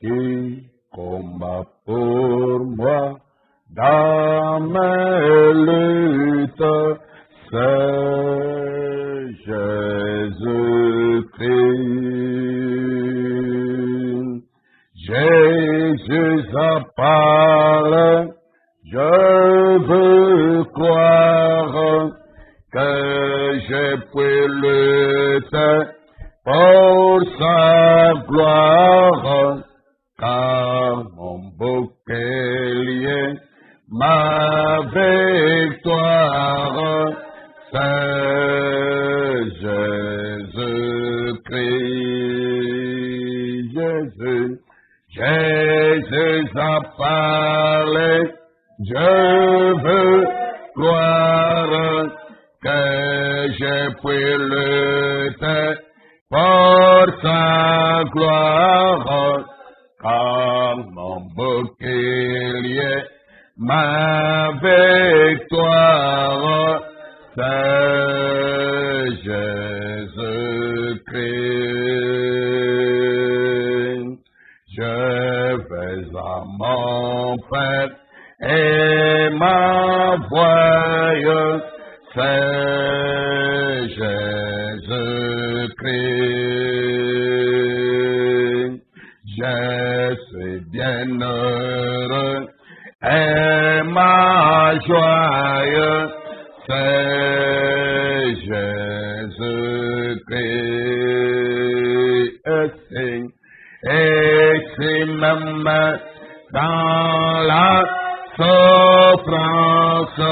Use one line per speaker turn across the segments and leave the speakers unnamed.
qui combat pour moi dans mes luttes, c'est Jésus-Christ. Jésus a parlé, je veux croire que je puis lutter pour sa gloire, car mon bouclier, ma victoire, c'est Jésus-Christ. Jésus a parlé, je veux croire que je puis lutter pour sa gloire, car mon bouclier, ma victoire, c'est Jésus-Christ. Je vais à mon Père et ma voix, c'est Jésus-Christ. Je suis bien heureux et ma joie, c'est Jésus-Christ. Et si même dans la souffrance,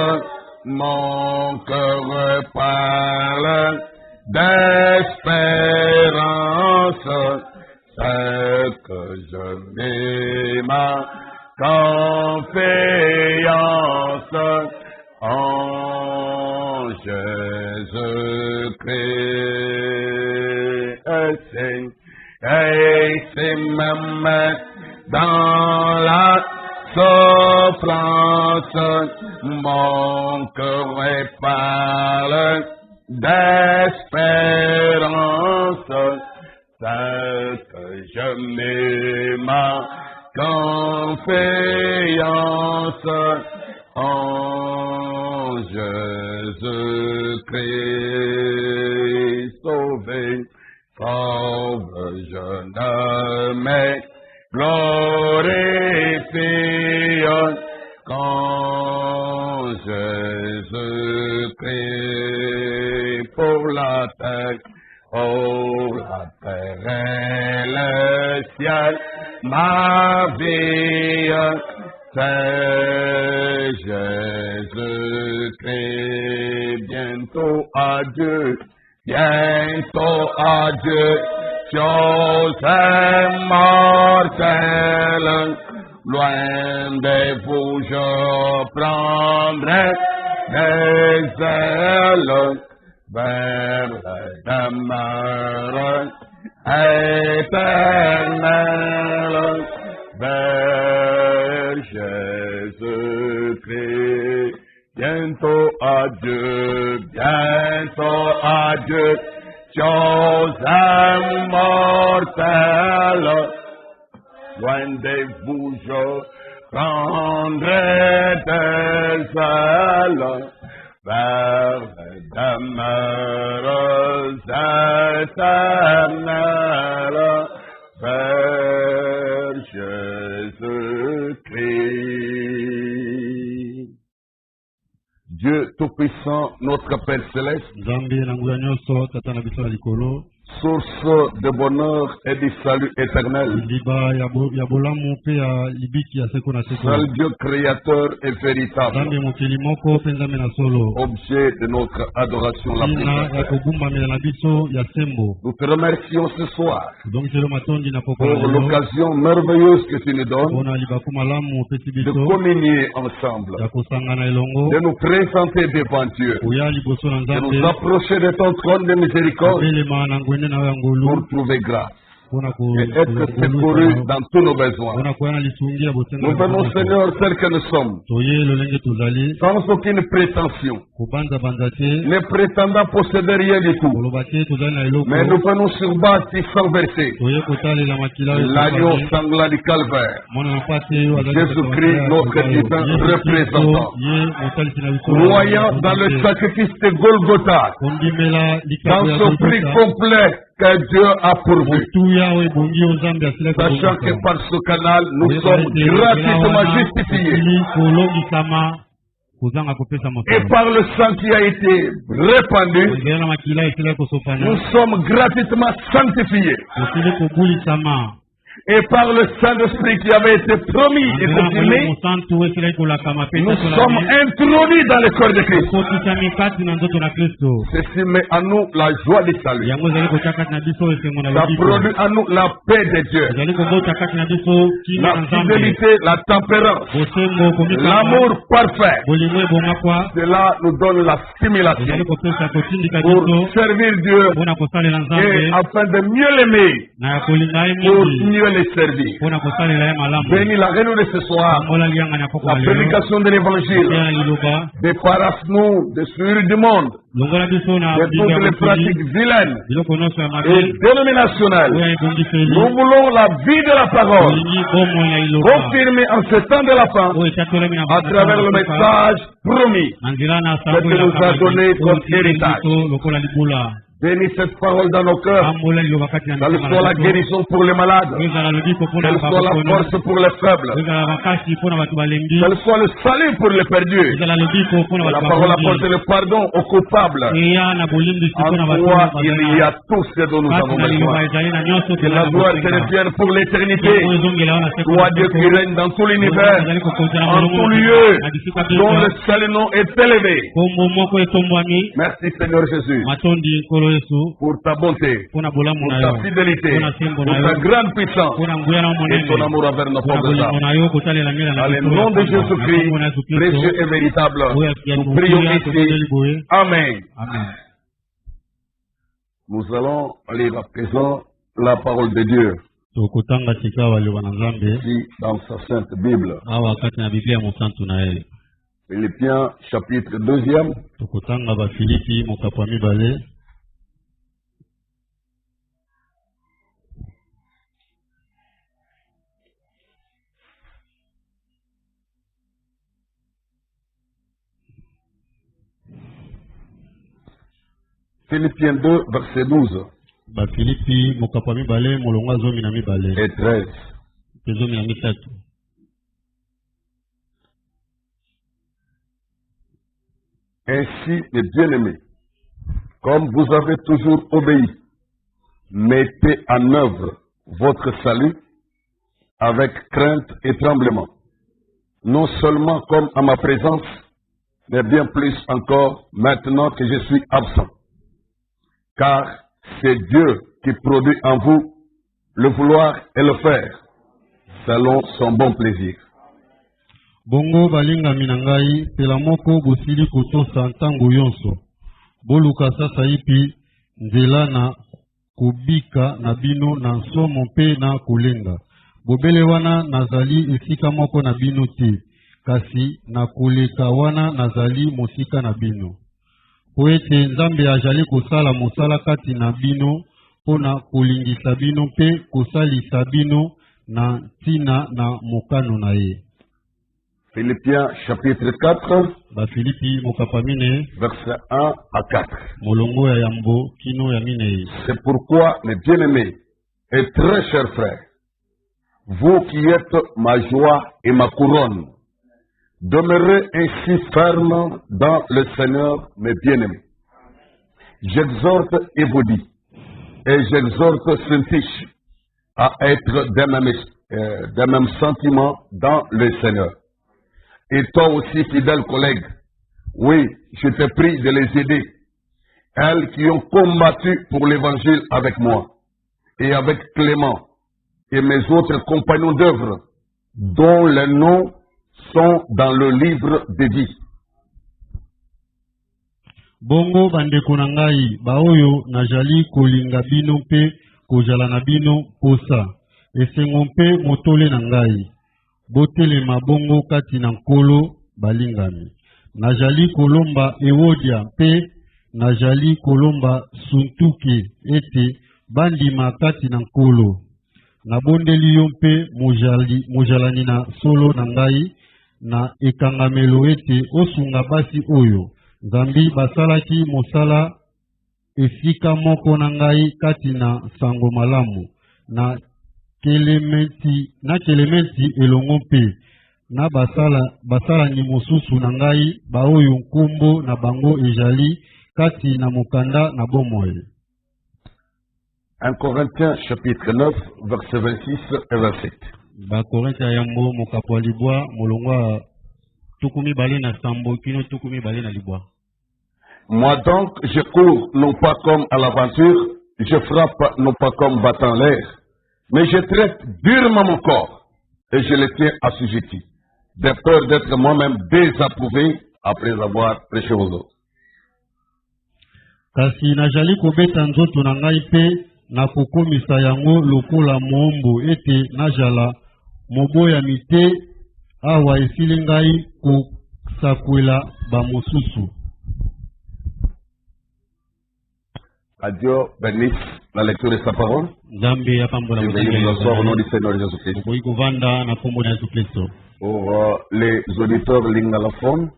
mon cœur parle d'espérance, c'est que je mets ma confiance en Jésus-Christ. Et si même dans la souffrance, mon cœur parle d'espérance, c'est que je mets ma confiance en Jésus-Christ. Sauvé, sauve, jeune mais glorifie quand Jésus-Christ pour la terre et le ciel, ma vie, c'est Jésus-Christ. Bientôt adieu, chose mortelle, loin de vous je prendrai des ailes vers la demeure éternelle, vers Jésus-Christ. Bientôt adieu, chose immortelle, loin de vous je prendrai des ailes vers les demeures éternelles, vers Jésus-Christ. Dieu Tout-Puissant, notre Père Céleste, source de bonheur et de salut éternel. Seul Dieu créateur et véritable. Objet de notre adoration la plus. Nous te remercions ce soir pour l'occasion merveilleuse que tu nous donnes de communier ensemble, de nous présenter devant Dieu, de nous approcher de ton trône de miséricorde pour trouver grâce. et être secourus dans tous nos besoins. Nous venons, Seigneur, tels que nous sommes, sans aucune prétention, ne prétendant posséder rien du tout, mais nous venons sur bâti sans verser l'agneau sanglant du calvaire, Jésus-Christ, notre divin représentant, croyant dans le sacrifice de Golgotha, dans ce prix complet que Dieu a pourvu, sachant que par ce canal, nous sommes gratuitement justifiés. Et par le sang qui a été répandu, nous sommes gratuitement sanctifiés. Et par le Saint-Esprit qui avait été promis et confirmé, nous sommes introduits dans le corps de Christ. Ceci met en nous la joie du salut. Ça produit en nous la paix de Dieu, la fidélité, la tempérance, l'amour parfait. Cela nous donne la stimulation pour servir Dieu et afin de mieux l'aimer, pour mieux les servir. Bénis la réunion de ce soir, la prédication de l'évangile. Débarrasse-nous de ce du monde, de toutes les pratiques vilaines et dénominationnelles. Nous voulons la vie de la parole, confirmée en ce temps de la fin, à travers le message promis que tu nous as donné comme héritage. Bénis cette parole dans nos cœurs, qu'elle soit la guérison pour les malades, qu'elle soit la force pour les faibles, qu'elle soit le salut pour les perdus. La parole apporte le pardon aux coupables. En toi, il y a tout ce dont nous avons besoin. Que la gloire te revienne pour l'éternité. Toi, Dieu qui règne dans tout l'univers, en tout lieu, dont le salut nom est élevé. Merci Seigneur Jésus, pour ta bonté, pour ta fidélité, pour ta grande puissance et ton amour envers nos pauvres âmes. Dans le nom de Jésus-Christ, précieux et véritable, nous prions ici. Amen. Nous allons lire à présent la parole de Dieu. Ici, dans sa sainte Bible. Philippiens chapitre 2e. Philippiens 2, verset 12 et 13. Ainsi, les bien-aimés, comme vous avez toujours obéi, mettez en œuvre votre salut avec crainte et tremblement, non seulement comme à ma présence, mais bien plus encore maintenant que je suis absent. Car c'est Dieu qui produit en vous le vouloir et le faire, selon son bon plaisir.
Bongo balinga minangai, pelamoko busili kutosa ntango yonso. Boluka sasa ipi, nzela na kubika na bino na nsomo mpe na kulenga. Bobele wana nazali esika moko na bino te, kasi na kuleka wana nazali mosika na bino. Po ete Nzambe ajali kosala mosala kati na bino pona kolingisa bino mpe kosalisa bino na ntina na mokano na ye.
Philippiens chapitre 4,
verset
1 à 4. C'est pourquoi, mes bien-aimés et très chers frères, vous qui êtes ma joie et ma couronne, demeurez ainsi fermes dans le Seigneur, mes bien-aimés. J'exhorte et vous dis, et j'exhorte Syntyche à être d'un même sentiment dans le Seigneur. Et toi aussi, fidèle collègue, oui, je te prie de les aider, elles qui ont combattu pour l'évangile avec moi, et avec Clément, et mes autres compagnons d'œuvre, dont les noms sont dans le livre de vie.
Bongo bande konangai, baoyo najali kolinga bino pe kozala na bino posa. Esengo mpe motole na ngai. Botelema bongo kati na nkolo balingami. Najali kolomba Ewodia mpe najali kolomba Suntuke ete bandima kati na nkolo. Nabondeli yo mpe mojalani na solo na ngai na ekangamelo ete osunga basi oyo. Nzambi basalaki mosala esika moko na ngai kati na sango malamu na kelementi elongo mpe na basala ni mosusu na ngai baoyo nkombo na bango ejali kati na mokanda na bomoi.
1 Corinthiens chapitre 9 verset 26 et 27.
Ba Korinthiens yango mokapo libwa molongwa tukumi bale na sambo kino tukumi bale na libwa.
Moi donc je cours non pas comme à l'aventure, je frappe non pas comme battant l'air, mais je traite durement mon corps et je le tiens assujetti, de peur d'être moi-même désapprouvé après avoir prêché aux autres.
Kasi najali kobeta nzoto na ngai pe na kokomisa yango lokola mombo ete najala moboya mite awa esili ngai kosakwela bamosusu.
Dieu bénisse la lecture de sa parole.
Nzambe apambola
au nom du Seigneur Jésus-Christ. Pour les auditeurs lingalaphone,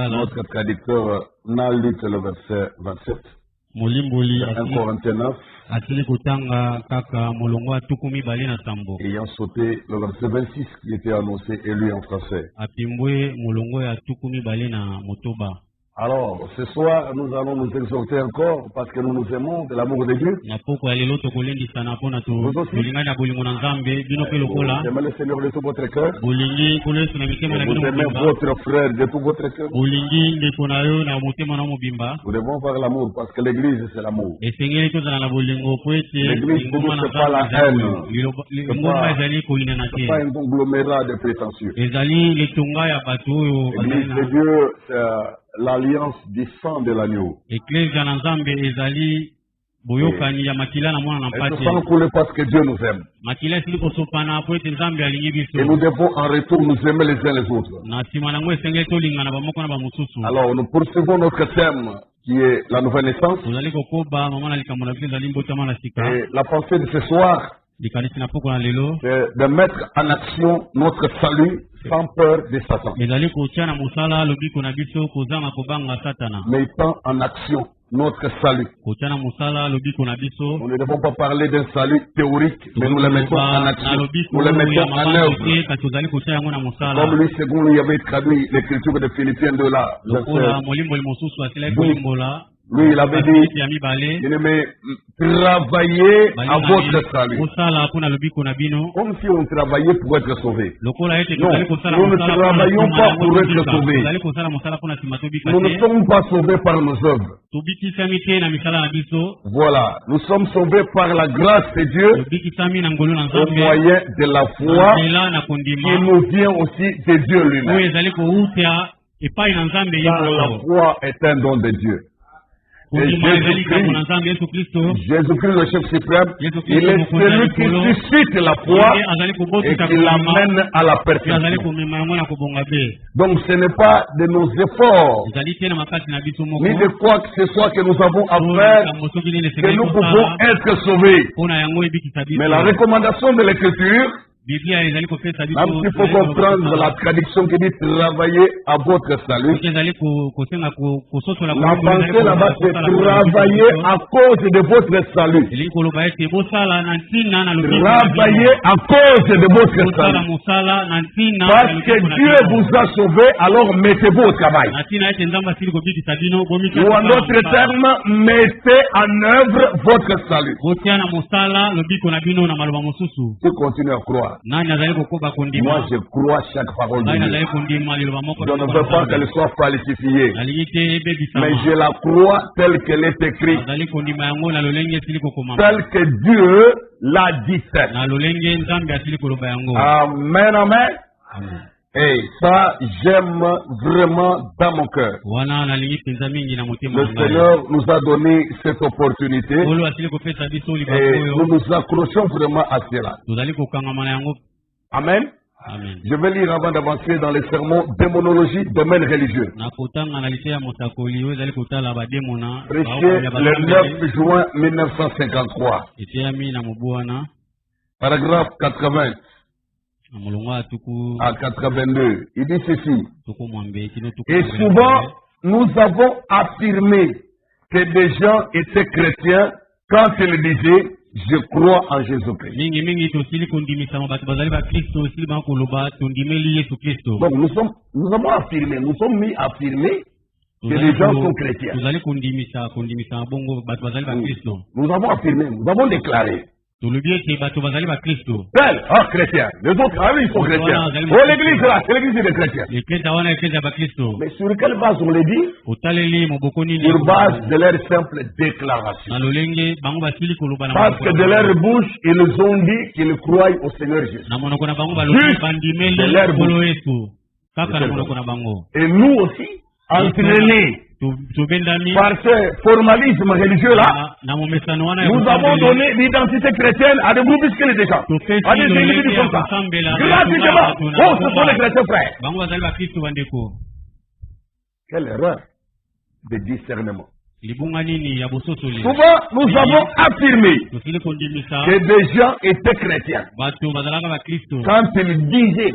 notre traducteur n'a lu que le verset 27. 1 Corinthiens 9. Ayant sauté le verset 26 qui était annoncé et lu en français. Alors, ce soir, nous allons nous exhorter encore parce que nous nous aimons de l'amour de Dieu. Vous aimez le Seigneur de tout votre cœur. Vous aimez votre frère de tout votre cœur. Nous devons faire l'amour parce que l'Église, c'est l'amour. L'Église ne touche pas la haine. Ce n'est pas un conglomérat de prétentieux. L'Église de Dieu, c'est l'alliance du sang de l'agneau. Et ce sang coule parce que Dieu nous aime. Et nous devons en retour nous aimer les uns les autres. Alors nous poursuivons notre thème qui est la nouvelle naissance. Et la pensée de ce soir, c'est de mettre en action notre salut sans peur de Satan. Mettant en action notre salut. Nous ne devons pas parler d'un salut théorique, mais nous le mettons en action. Nous le mettons en œuvre. Comme lui, second lui avait traduit l'écriture de Philippiens 2 là. Lui, il avait dit, travaillez à votre salut. Comme si on travaillait pour être sauvé. Non, nous ne travaillons pas pour être sauvés. Nous ne sommes pas sauvés par nos œuvres. Voilà, nous sommes sauvés par la grâce de Dieu au moyen de la foi qui nous vient aussi de Dieu lui-même. Car la foi est un don de Dieu. Jésus-Christ, le chef suprême, il est celui qui suscite la foi et qui l'amène à la perfection. Donc ce n'est pas de nos efforts, ni de quoi que ce soit que nous avons à faire, que nous pouvons être sauvés. Mais la recommandation de l'Écriture, même s'il faut comprendre la traduction qui dit travailler à votre salut, la pensée là-bas c'est travailler à cause de votre salut. Travailler à cause de votre salut. Parce que Dieu vous a sauvé, alors mettez-vous au travail. Ou en d'autres termes, mettez en œuvre votre salut. Tu continues à croire. Moi, je crois chaque parole de Dieu. Je ne veux pas qu'elle soit falsifiée, mais je la crois telle qu'elle est écrite, telle que Dieu l'a dit. Amen, amen. Et ça, j'aime vraiment dans mon cœur. Le Seigneur nous a donné cette opportunité et nous nous accrochons vraiment à cela. Amen.
Amen.
Je vais lire avant d'avancer dans les sermons démonologie, domaine religieux. Prêché le 9 juin 1953. Paragraphe 80 à 82. Il dit ceci. Et souvent, nous avons affirmé que des gens étaient chrétiens quand ils disaient je crois en Jésus-Christ. Donc nous avons affirmé, nous sommes mis à affirmer que les gens sont chrétiens. Nous avons affirmé, nous avons déclaré. Tel, chrétien. Les autres, ils sont chrétiens. Oh, l'église là, c'est l'église des chrétiens. Mais sur quelle base on les dit? Sur base de leur simple déclaration. Parce que de leur bouche, ils ont dit qu'ils croient au Seigneur Jésus. Juste de leur bouche. Et nous aussi, entraînés par ce formalisme religieux-là, nous avons donné l'identité chrétienne à des groupuscules déjà, à des individus comme ça. Gratuitement. Oh, ce sont les chrétiens frères. Quelle erreur de discernement. Souvent, nous avons affirmé que des gens étaient chrétiens. Quand ils disaient,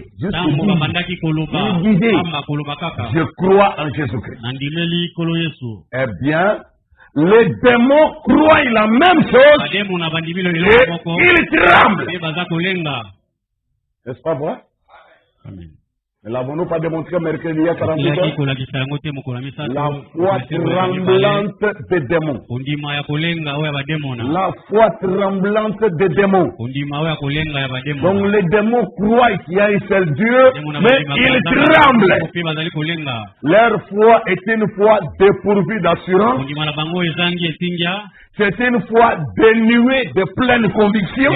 ils disaient, je crois en Jésus-Christ. Eh bien, les démons croient la même chose et ils tremblent. N'est-ce pas vrai? Amen. Ne l'avons-nous pas démontré mercredi il y a 48 heures? La foi tremblante des démons. La foi tremblante des démons. Donc les démons croient qu'il y a un seul Dieu, mais ils tremblent. Leur foi est une foi dépourvue d'assurance. C'est une foi dénuée de pleine conviction.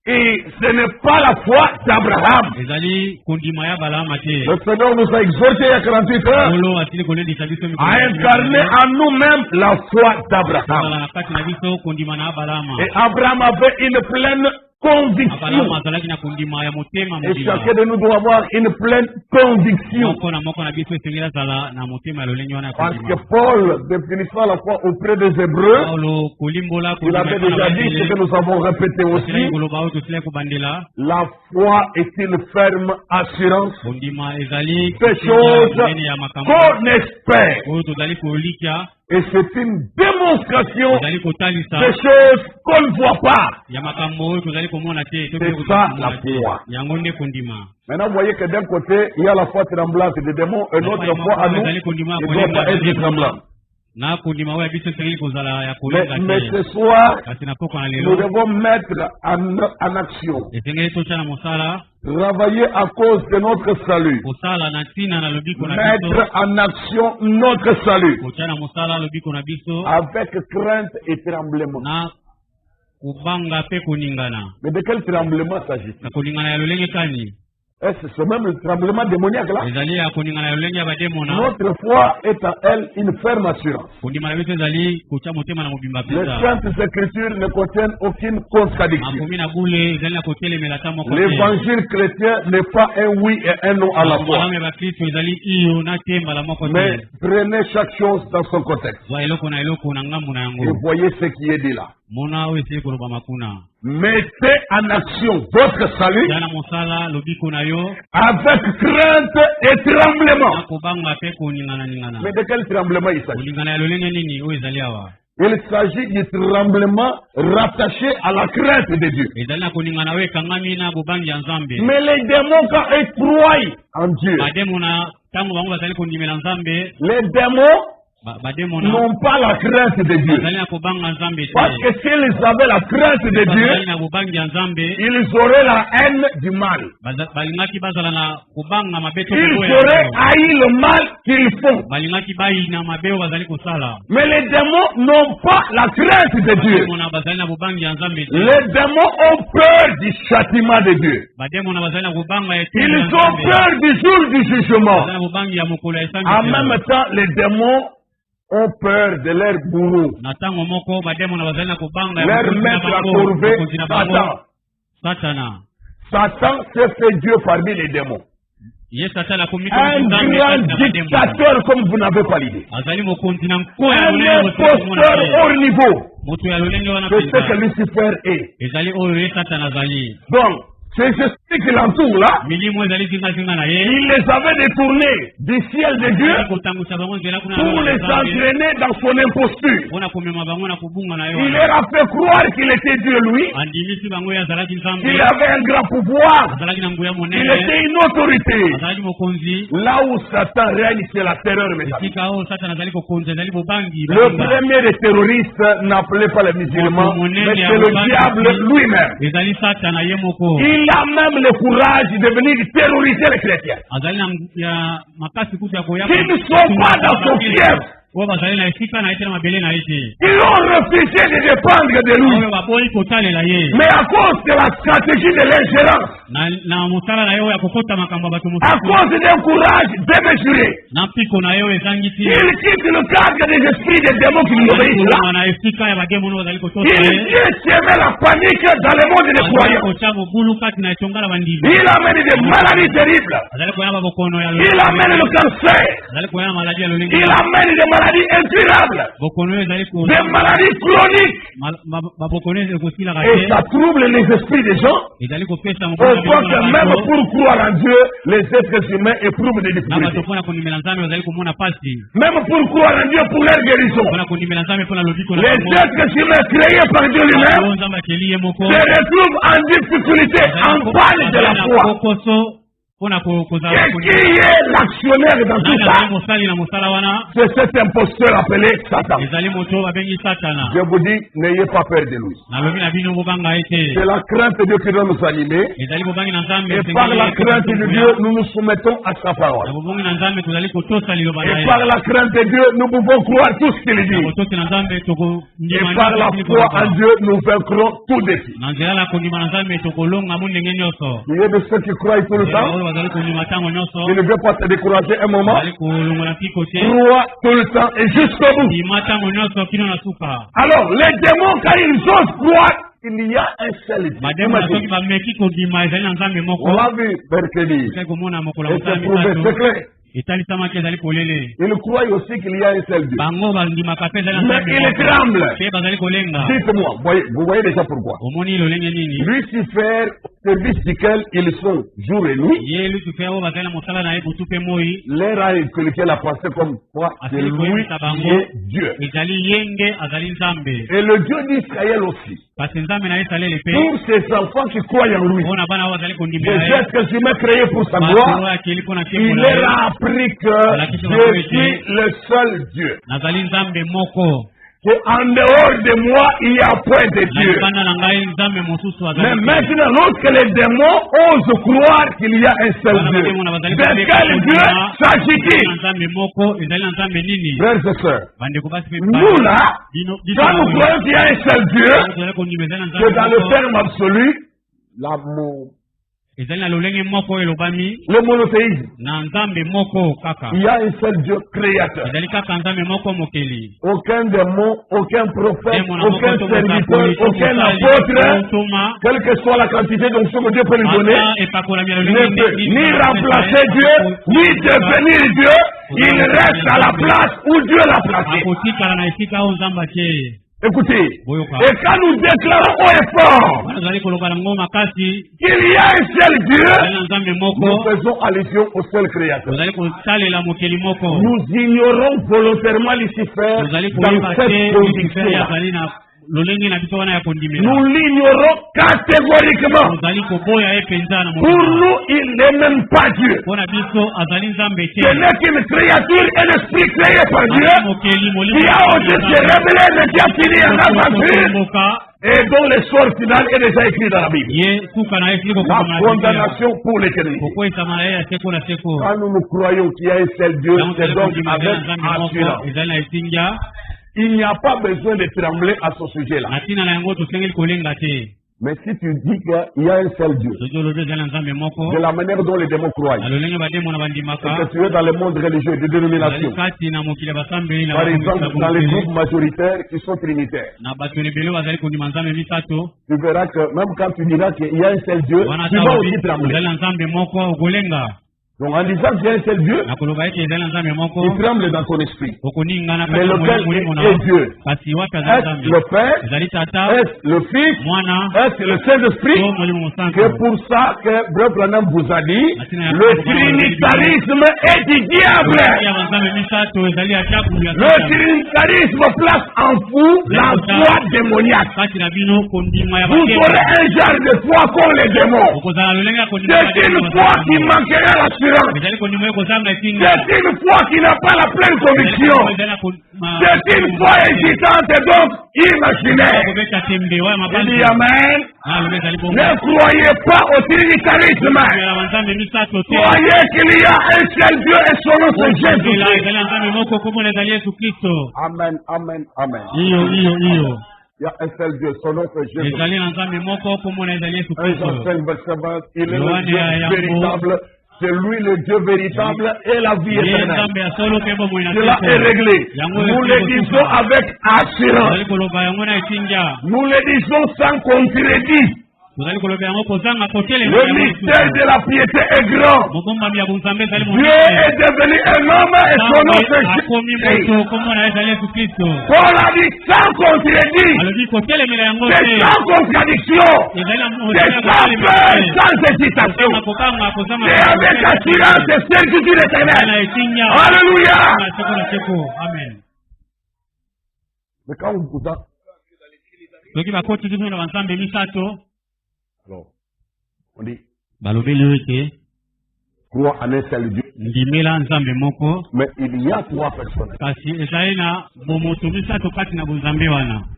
Et ce n'est pas la foi d'Abraham. Le Seigneur nous a exhorté il y a 48 heures à incarner en nous-mêmes la foi d'Abraham. Et Abraham avait une pleine conviction. Et chacun de nous doit avoir une pleine conviction. Parce que Paul, définissant la foi auprès des Hébreux, il avait déjà dit ce que nous avons répété aussi. La foi est une ferme assurance des choses qu'on espère. Et c'est une démonstration des choses qu'on ne voit pas. C'est ça la foi. Maintenant, vous voyez que d'un côté, il y a la foi tremblante des démons, et notre foi à nous, il ne doit pas être tremblant. Mais ce soir, nous devons mettre en action, travailler à cause de notre salut, mettre en action notre salut, avec crainte et tremblement. Mais de quel tremblement s'agit-il? Est-ce ce même le tremblement démoniaque là? Notre foi est en elle une ferme assurance. Les saintes écritures ne contiennent aucune contradiction. L'évangile chrétien n'est pas un oui et un non à la fois. Mais prenez chaque chose dans son contexte. Et voyez ce qui est dit là. Mettez en action votre salut avec crainte et tremblement. Mais de quel tremblement il s'agit? Il s'agit du tremblement rattaché à la crainte de Dieu. Mais les démons, quand ils croient en Dieu, les démons n'ont pas la crainte de Dieu. Parce que s'ils avaient la crainte de Dieu, ils auraient la haine du mal. Ils auraient haï le mal qu'ils font. Mais les démons n'ont pas la crainte de Dieu. Les démons ont peur du châtiment de Dieu. Ils ont peur du jour du jugement. En même temps, les démons ont peur de leur bourreau. Leur maître à corvée, Satan. Satan s'est fait Dieu parmi les démons. Un grand dictateur comme vous n'avez pas l'idée. Un imposteur hors niveau. C'est ce que Lucifer est. Donc, ces esprits qui l'entourent là, il les avait détournés du ciel de Dieu pour les entraîner dans son imposture. Il leur a fait croire qu'il était Dieu lui, qu'il avait un grand pouvoir, qu'il était une autorité. Là où Satan règne, c'est la terreur. Le premier des terroristes n'appelait pas les musulmans, mais c'est le diable lui-même. Il a même le courage de venir terroriser les chrétiens. Qui ne sont pas dans son fief. Ils ont refusé de dépendre de lui. Mais à cause de la stratégie de l'ingérence, à cause d'un courage démesuré, il quitte le cadre des esprits des démons qui lui obéissent là. Il vient semer la panique dans le monde des croyants. Il amène des maladies terribles. Il amène le cancer. Il amène des maladies incurables, des maladies chroniques, et ça trouble les esprits des gens, au point que même pour croire en Dieu, les êtres humains éprouvent des difficultés. Même pour croire en Dieu, pour leur guérison, les êtres humains créés par Dieu lui-même se retrouvent en difficulté, en panne de la foi. Qu'est-ce qui est l'actionnaire dans tout ça? C'est cet imposteur appelé Satan. Je vous dis, n'ayez pas peur de lui. C'est la crainte de Dieu qui doit nous animer. Et par la crainte de Dieu, nous nous soumettons à sa parole. Et par la crainte de Dieu, nous pouvons croire tout ce qu'il dit. Et par la foi en Dieu, nous vaincrons tout défi. Il y a de ceux qui croient tout le temps. Il ne veut pas te décourager un moment. Crois tout le temps et jusqu'au bout. Alors, les démons, quand ils osent croire, il y a un seul Dieu. On l'a vu mercredi. Et c'est prouvé, c'est clair. Il croit aussi qu'il y a un seul Dieu. Mais il tremble. Dites-moi, vous voyez déjà pourquoi. Lucifer, au service duquel ils sont jour et nuit, leur a inculqué la pensée comme quoi c'est lui qui est Dieu. Et le Dieu d'Israël aussi. Pour ses enfants qui croient en lui, les êtres humains créés pour sa gloire, il leur a appris que je suis le seul Dieu. En dehors de moi, il n'y a point de Dieu. Mais maintenant, lorsque les démons osent croire qu'il y a un seul Dieu, de quel Dieu s'agit-il? Frères et sœurs, nous là, quand nous croyons qu'il y a un seul Dieu, que dans le terme absolu, l'amour, le monothéisme, il y a un seul Dieu créateur. Aucun démon, aucun prophète, aucun serviteur, aucun apôtre, quelle que soit la quantité d'onction que Dieu peut lui donner, ne peut ni remplacer Dieu, ni devenir Dieu. Il reste à la place où Dieu l'a placé. Écoutez, et quand nous déclarons haut et fort qu'il y a un seul Dieu, nous faisons allusion au seul Créateur. Nous ignorons volontairement Lucifer dans cette condition. Nous l'ignorons catégoriquement. Pour nous, il n'est même pas Dieu. Ce n'est qu'une créature, un esprit créé par Dieu, qui a osé se révéler, mais qui a fini en aventure, et dont le sort final est déjà écrit dans la Bible. La condamnation pour l'éternité. Quand nous croyons qu'il y a un seul Dieu, c'est donc avec assurance. Il n'y a pas besoin de trembler à ce sujet-là. Mais si tu dis qu'il y a un seul Dieu, de la manière dont les démons croient, et que tu es dans le monde religieux de dénomination, par exemple dans les groupes majoritaires qui sont trinitaires, tu verras que même quand tu diras qu'il y a un seul Dieu, tu vas aussi trembler. Donc en disant qu'il y a un seul Dieu, il tremble dans ton esprit. Mais lequel est Dieu? Est-ce le Père? Est-ce le Fils? Est-ce le Saint-Esprit? C'est pour ça que Brother Branham vous a dit, le trinitarisme est du diable. Le trinitarisme place en vous la foi démoniaque. Vous aurez un genre de foi comme les démons. C'est une foi qui manquera la C'est une foi qui n'a pas la pleine conviction. C'est une foi hésitante et donc imaginaire. Il dit Amen. Ne croyez pas au trinitarisme. Croyez qu'il y a un seul Dieu et son nom c'est Jésus. Amen, amen, amen. Il y a un seul Dieu, son nom c'est Jésus. 1 Jean 5, verset 20, il est le Dieu véritable. C'est lui le Dieu véritable et la vie éternelle. Cela est réglé. Nous le disons avec assurance. Nous le disons sans contredit. Le mystère de la piété est grand. Dieu est devenu un homme et son nom c'est Jésus. Paul a dit sans contredit. C'est sans contradiction. C'est sans peur, sans hésitation. C'est avec assurance et certitude éternelle. Alléluia. Mais quand vous vous alors, on dit, crois en un seul Dieu. Mais il y a trois personnes.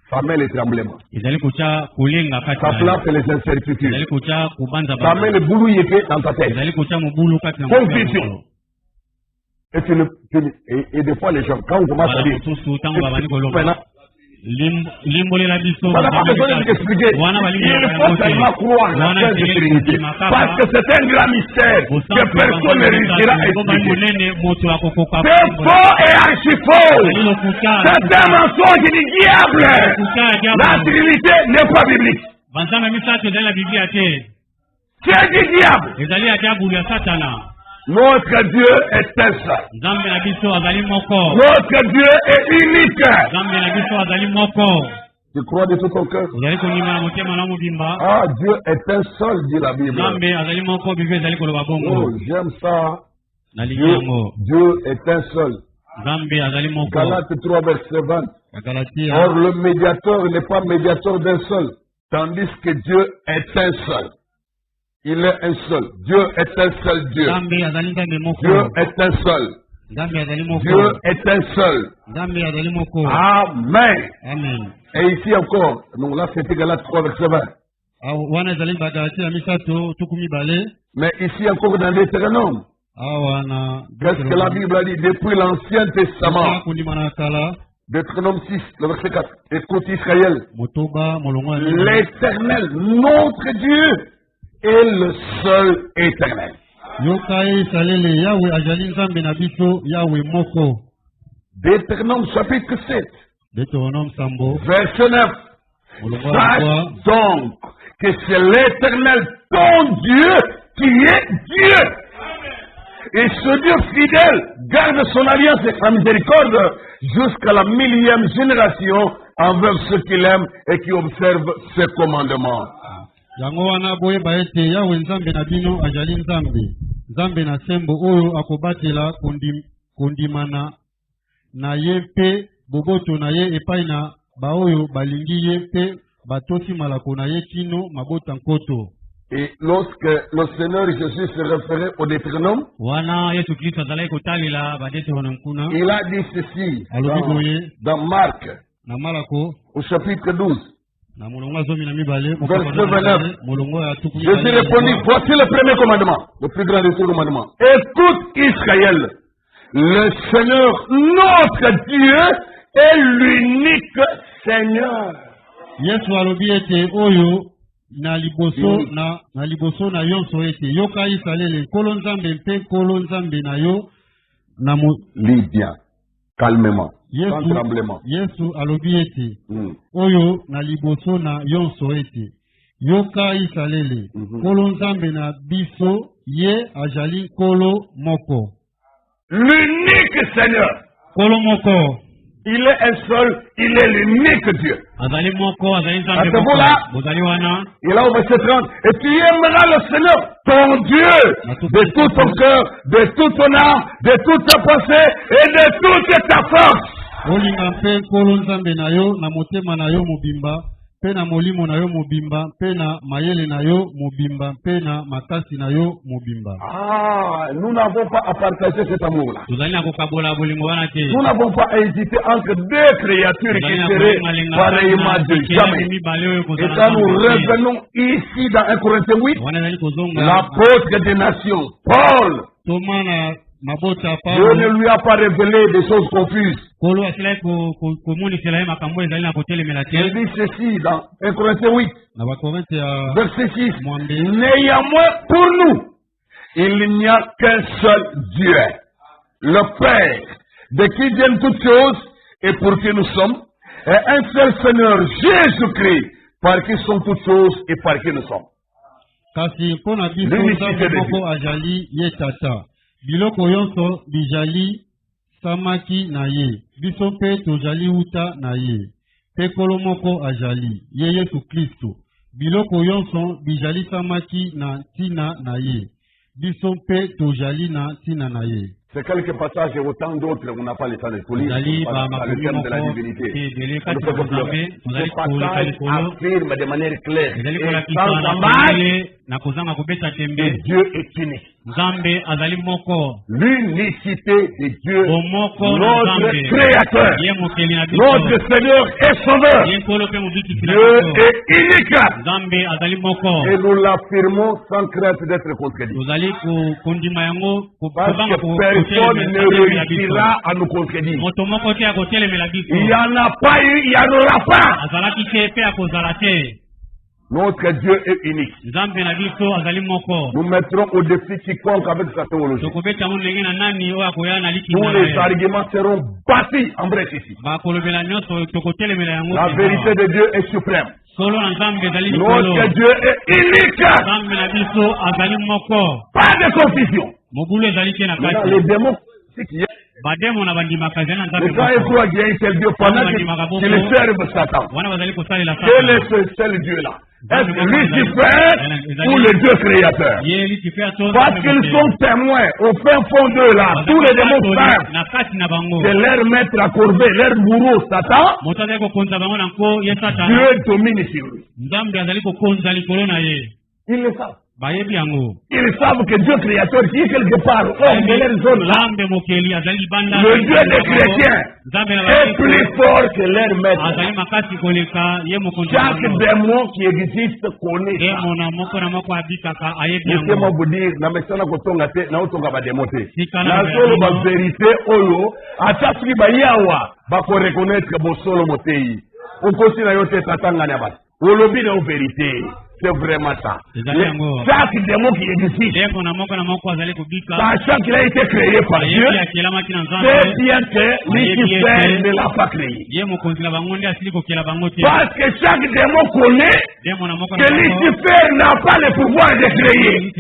Ça met les tremblements. Ça place les incertitudes. Ça met le boulot dans ta tête. Confusion. Et des fois les gens, quand on commence à dire, il faut seulement croire la Sainte Trinité. Parce que c'est un grand mystère que personne ne réussira à expliquer. C'est faux et archi faux. C'est un mensonge du diable. La Trinité n'est pas biblique. C'est du diable. Notre Dieu est un seul. Notre Dieu est unique. Tu crois de tout ton cœur? Ah, Dieu est un seul, dit la Bible. Oh, j'aime ça. Dieu est un seul. Galates 3, verset 20. Or, le médiateur n'est pas médiateur d'un seul, tandis que Dieu est un seul. Il est un seul. Dieu est un seul Dieu. Dieu est un seul. Dieu est un seul. Amen. Et ici encore, donc là c'était Galates 3, verset 20. Mais ici encore dans Deutéronome. Qu'est-ce que la Bible a dit depuis l'Ancien Testament? Deutéronome 6, le verset 4. Écoute Israël. L'Éternel, notre Dieu, est le seul éternel. Deutéronome chapitre 7, verset 9. Sache donc que c'est l'Éternel ton Dieu qui est Dieu. Et ce Dieu fidèle garde son alliance et sa miséricorde jusqu'à la 1000e génération envers ceux qui l'aiment et qui observent ses commandements.
Yango wana boyeba ete yawe nzambe na bino ajali nzambe na sembo oyo akobatela kondimana na ye mpe boboto na ye epai na baoyo balingi ye pe batosi malako na ye kino mabota nkoto.
Et lorsque le Seigneur Jésus se référait au Deutéronome, il a dit ceci dans Marc, au chapitre 12. Verset 29. Jésus répondit, voici le premier commandement, le plus grand de tous les commandements. Écoute Israël, le Seigneur notre Dieu est l'unique Seigneur.
Na liboso na yonso ete yoka isalele kolo nzambe mpe kolo nzambe na yo na mo
Lydia calmement sans tremblement.
Yesu alobi ete oyo na liboso na yonso ete yoka isalele kolo nzambe na biso ye ajali kolo moko,
l'unique Seigneur,
kolo moko.
Il est un seul, il est l'unique Dieu. À ce moment-là, il a au verset 30, et tu aimeras le Seigneur, ton Dieu, de tout ton cœur, de toute ton âme, de toute ta pensée et de toute ta force.
Pena molimo na yo mobimba, pena mayele na yo mobimba, pena makasi na yo mobimba.
Ah, nous n'avons pas à partager cet amour-là. Nous n'avons pas à hésiter entre deux créatures qui seraient pareillement de jamais. Et quand nous revenons ici dans 1 Corinthiens 8, l'apôtre des nations, Paul, Dieu ne lui a pas révélé des choses confuses. Il dit ceci dans 1 Corinthiens 8, verset 6. Néanmoins, pour nous, il n'y a qu'un seul Dieu, le Père, de qui viennent toutes choses et pour qui nous sommes, et un seul Seigneur, Jésus-Christ, par qui sont toutes choses et par qui nous sommes. L'unicité de Dieu.
Biloko yonso bijali samaki na ye, biso pe tojali uta na ye, pe kolomoko ajali, ye Yesu Kristo. Biloko yonso bijali samaki na tina na ye, biso pe tojali na tina na ye.
C'est quelques passages et autant d'autres, on n'a pas le temps de lire par le terme de la divinité. Ce passage affirme de manière claire et sans ambages que Dieu est unique. L'unicité de Dieu, notre Créateur, notre Seigneur et Sauveur. Dieu est unique. Et nous l'affirmons sans crainte d'être contredits. Parce que personne ne réussira à nous contredire. Il n'y en a pas eu, il n'y en aura pas. Notre Dieu est unique. Nous mettrons au défi quiconque avec sa théologie. Tous les arguments seront bâtis en bref ici. La vérité de Dieu est suprême. Notre Dieu est unique. Pas de confusion. Maintenant, les démons, c'est qui est. Les gens et toi qui est tel Dieu pendant qu'ils le servent Satan. Quel est ce seul Dieu-là? Est-ce Lucifer ou le Dieu créateur? Parce qu'ils sont témoins au fin fond d'eux là, tous les démons savent de leur maître accordé, leur bourreau Satan, Dieu domine sur lui. Ils le savent. Ils savent que Dieu créateur qui est quelque part hors de leur zone là, le Dieu des chrétiens est plus fort que leur maître. Chaque démon qui existe connaît ça. Laissez-moi vous dire, la vérité, oyo, à chaque fois qu'il y a reconnaître que solo motei. On continue à yote tatanga n'abat. Olobi na vérité. C'est vraiment ça. Chaque démon qui existe, sachant qu'il a été créé par Dieu, c'est bien que Lucifer ne l'a pas créé. Parce que chaque démon connaît que Lucifer n'a pas le pouvoir de créer.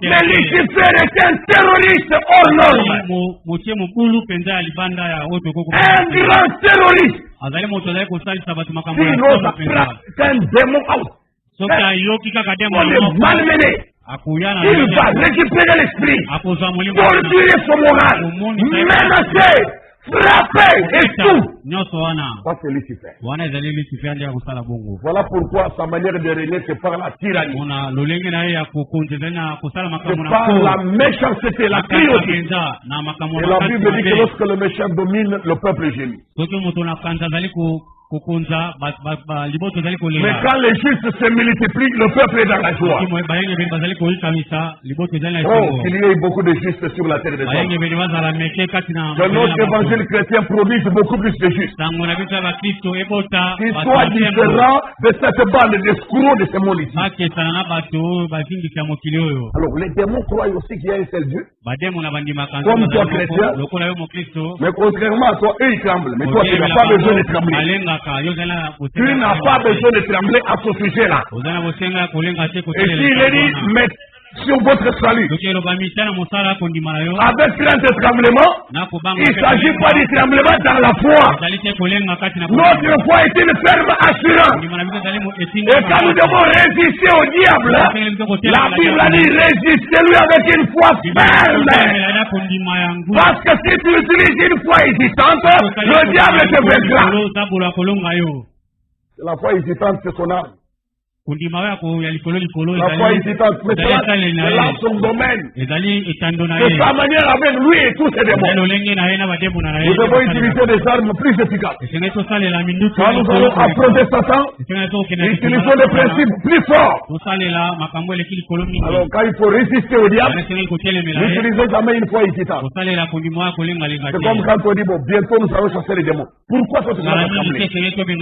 Mais Lucifer est un terroriste hors norme. Un grand terroriste. Sinon, c'est un démon out. On est malmené. Il va récupérer l'esprit, torturer son moral, menacer, frapper et tout. Ça, c'est Lucifer. Voilà pourquoi sa manière de régner, c'est par la tyrannie. C'est par la méchanceté, la cruauté. Et la Bible dit que lorsque le méchant domine, le peuple gémit. Mais quand les justes se multiplient, le peuple est dans la joie. Oh, qu'il y ait beaucoup de justes sur la terre des hommes. Que notre évangile chrétien produise beaucoup plus de justes. Qu'ils soient différents de cette bande d'escrocs de ce monde ici. Alors, les démons croient aussi qu'il y a un seul Dieu. Comme toi, chrétien. Mais contrairement à toi, eux, ils tremblent. Mais toi, tu n'as pas besoin de trembler. Tu n'as pas besoin de trembler à ce sujet-là. Et s'il est dit, mais sur votre salut, avec crainte et tremblement, il ne s'agit pas du tremblement dans la foi. Notre foi est une ferme assurance. Et quand nous devons résister au diable, la Bible a dit résistez-lui avec une foi ferme. Parce que si tu utilises une foi hésitante, le diable te vaincra. La foi hésitante, c'est son âme. La foi hésitante, mais c'est là son domaine. C'est sa manière avec lui et tous ses démons. Nous devons utiliser des armes plus efficaces. Quand nous allons affronter Satan, utilisons des principes plus forts. Alors quand il faut résister au diable, n'utilisez jamais une foi hésitante. C'est comme quand on dit, bon, bientôt nous allons chasser les démons. Pourquoi toi tu commences à trembler?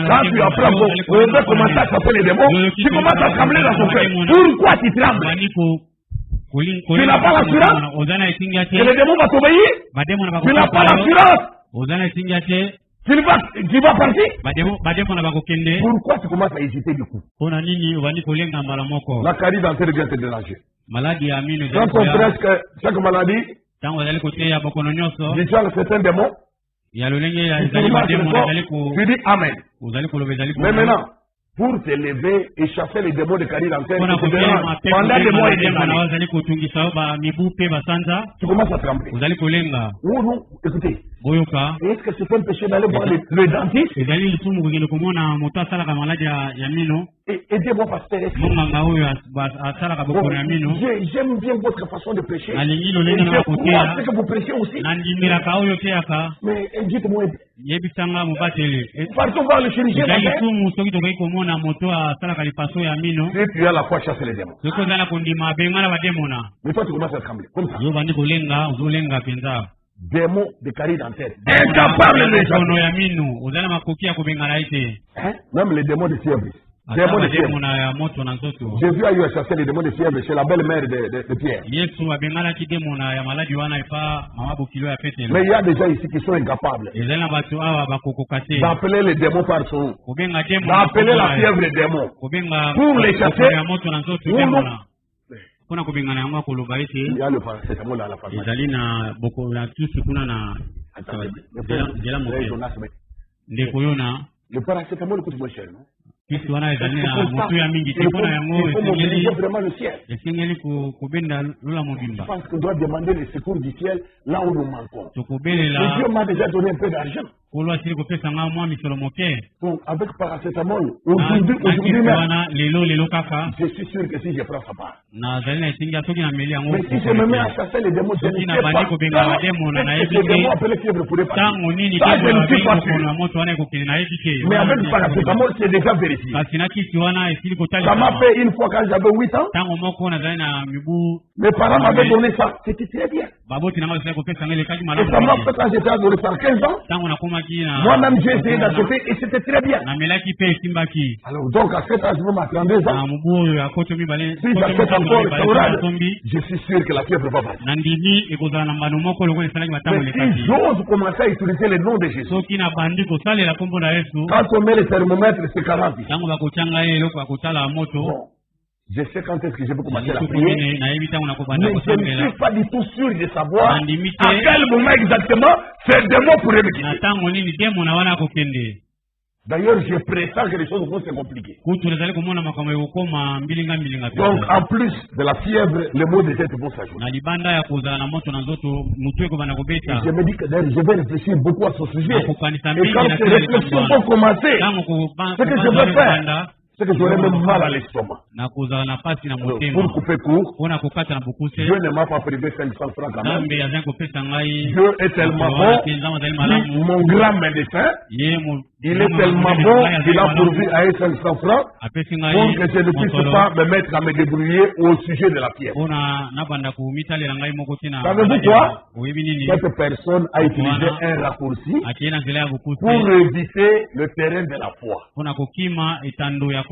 Quand tu apprends qu'on veut commencer à chasser les démons, tu commences à trembler dans ton cœur. Pourquoi tu trembles? Tu n'as pas l'assurance que le démon va t'obéir. Tu n'as pas l'assurance tu vas partir. Pourquoi tu commences à hésiter du coup? La carie dentaire vient te déranger. Quand on prêche que chaque maladie, c'est un démon, tu dis Amen. Mais maintenant, pour t'élever et chasser les démons de carie dentaire, pendant des mois et des années, tu commences à trembler. Oh non, écoutez. Est-ce que c'est un péché d'aller voir le dentiste? Aidez-moi, pasteur. J'aime bien votre façon de prêcher. Et je crois que vous prêchez aussi. Mais dites-moi, partons voir le chirurgien. Si tu as la foi, chasser les démons. Mais toi, tu commences à trembler. Comme ça. Démons de carie dentaire. Incapable de même les démons de fièvre. J'ai vu à chasser les démons de fièvre chez la belle-mère de Pierre. Mais il y a des gens ici qui sont incapables d'appeler les démons par son nom, d'appeler la fièvre des démons pour les chasser. Il y a le paracétamol à la pharmacie. Le paracétamol coûte moins cher, non? Il faut mobiliser vraiment le ciel. Je pense qu'on doit demander les secours du ciel là où nous manquons. Et Dieu m'a déjà donné un peu d'argent. Donc avec paracétamol, aujourd'hui même, je suis sûr que si je prends sa part. Mais si je me mets à chasser les démons, je ne sais pas les démons appelés fièvre pourraient passer. Ça, je ne suis pas sûr. Mais avec paracétamol, c'est déjà vérifié. Ça m'a fait une fois quand j'avais 8 ans. Mes parents m'avaient donné ça. C'était très bien. Et ça m'a fait quand j'étais adolescent, 15 ans. Moi-même, j'ai essayé d'acheter et c'était très bien. Alors, donc, à cet âge, même à 32 ans, si j'achète encore le taurade, je suis sûr que la fièvre va passer. Mais si j'ose commencer à utiliser le nom de Jésus, quand on met le thermomètre, c'est 40. Bon. Je sais quand est-ce que je peux commencer à prier, mais je ne suis pas du tout sûr de savoir à quel moment exactement ces démons pourraient me quitter. D'ailleurs, je pressens que les choses vont se compliquer. Donc, en plus de la fièvre, les maux de tête vont s'ajouter. Et je me dis que je vais réfléchir beaucoup à ce sujet. Et quand ces réflexions vont commencer, ce que je vais faire, c'est que j'aurai même mal à l'estomac. Pour couper court, Dieu ne m'a pas privé 500 francs quand même. Dieu est tellement bon, mon grand médecin, il est tellement bon qu'il a pourvu à 500 francs pour que je ne puisse pas me mettre à me débrouiller au sujet de la pierre. Savez-vous quoi? Cette personne a utilisé un raccourci pour éviter le terrain de la foi.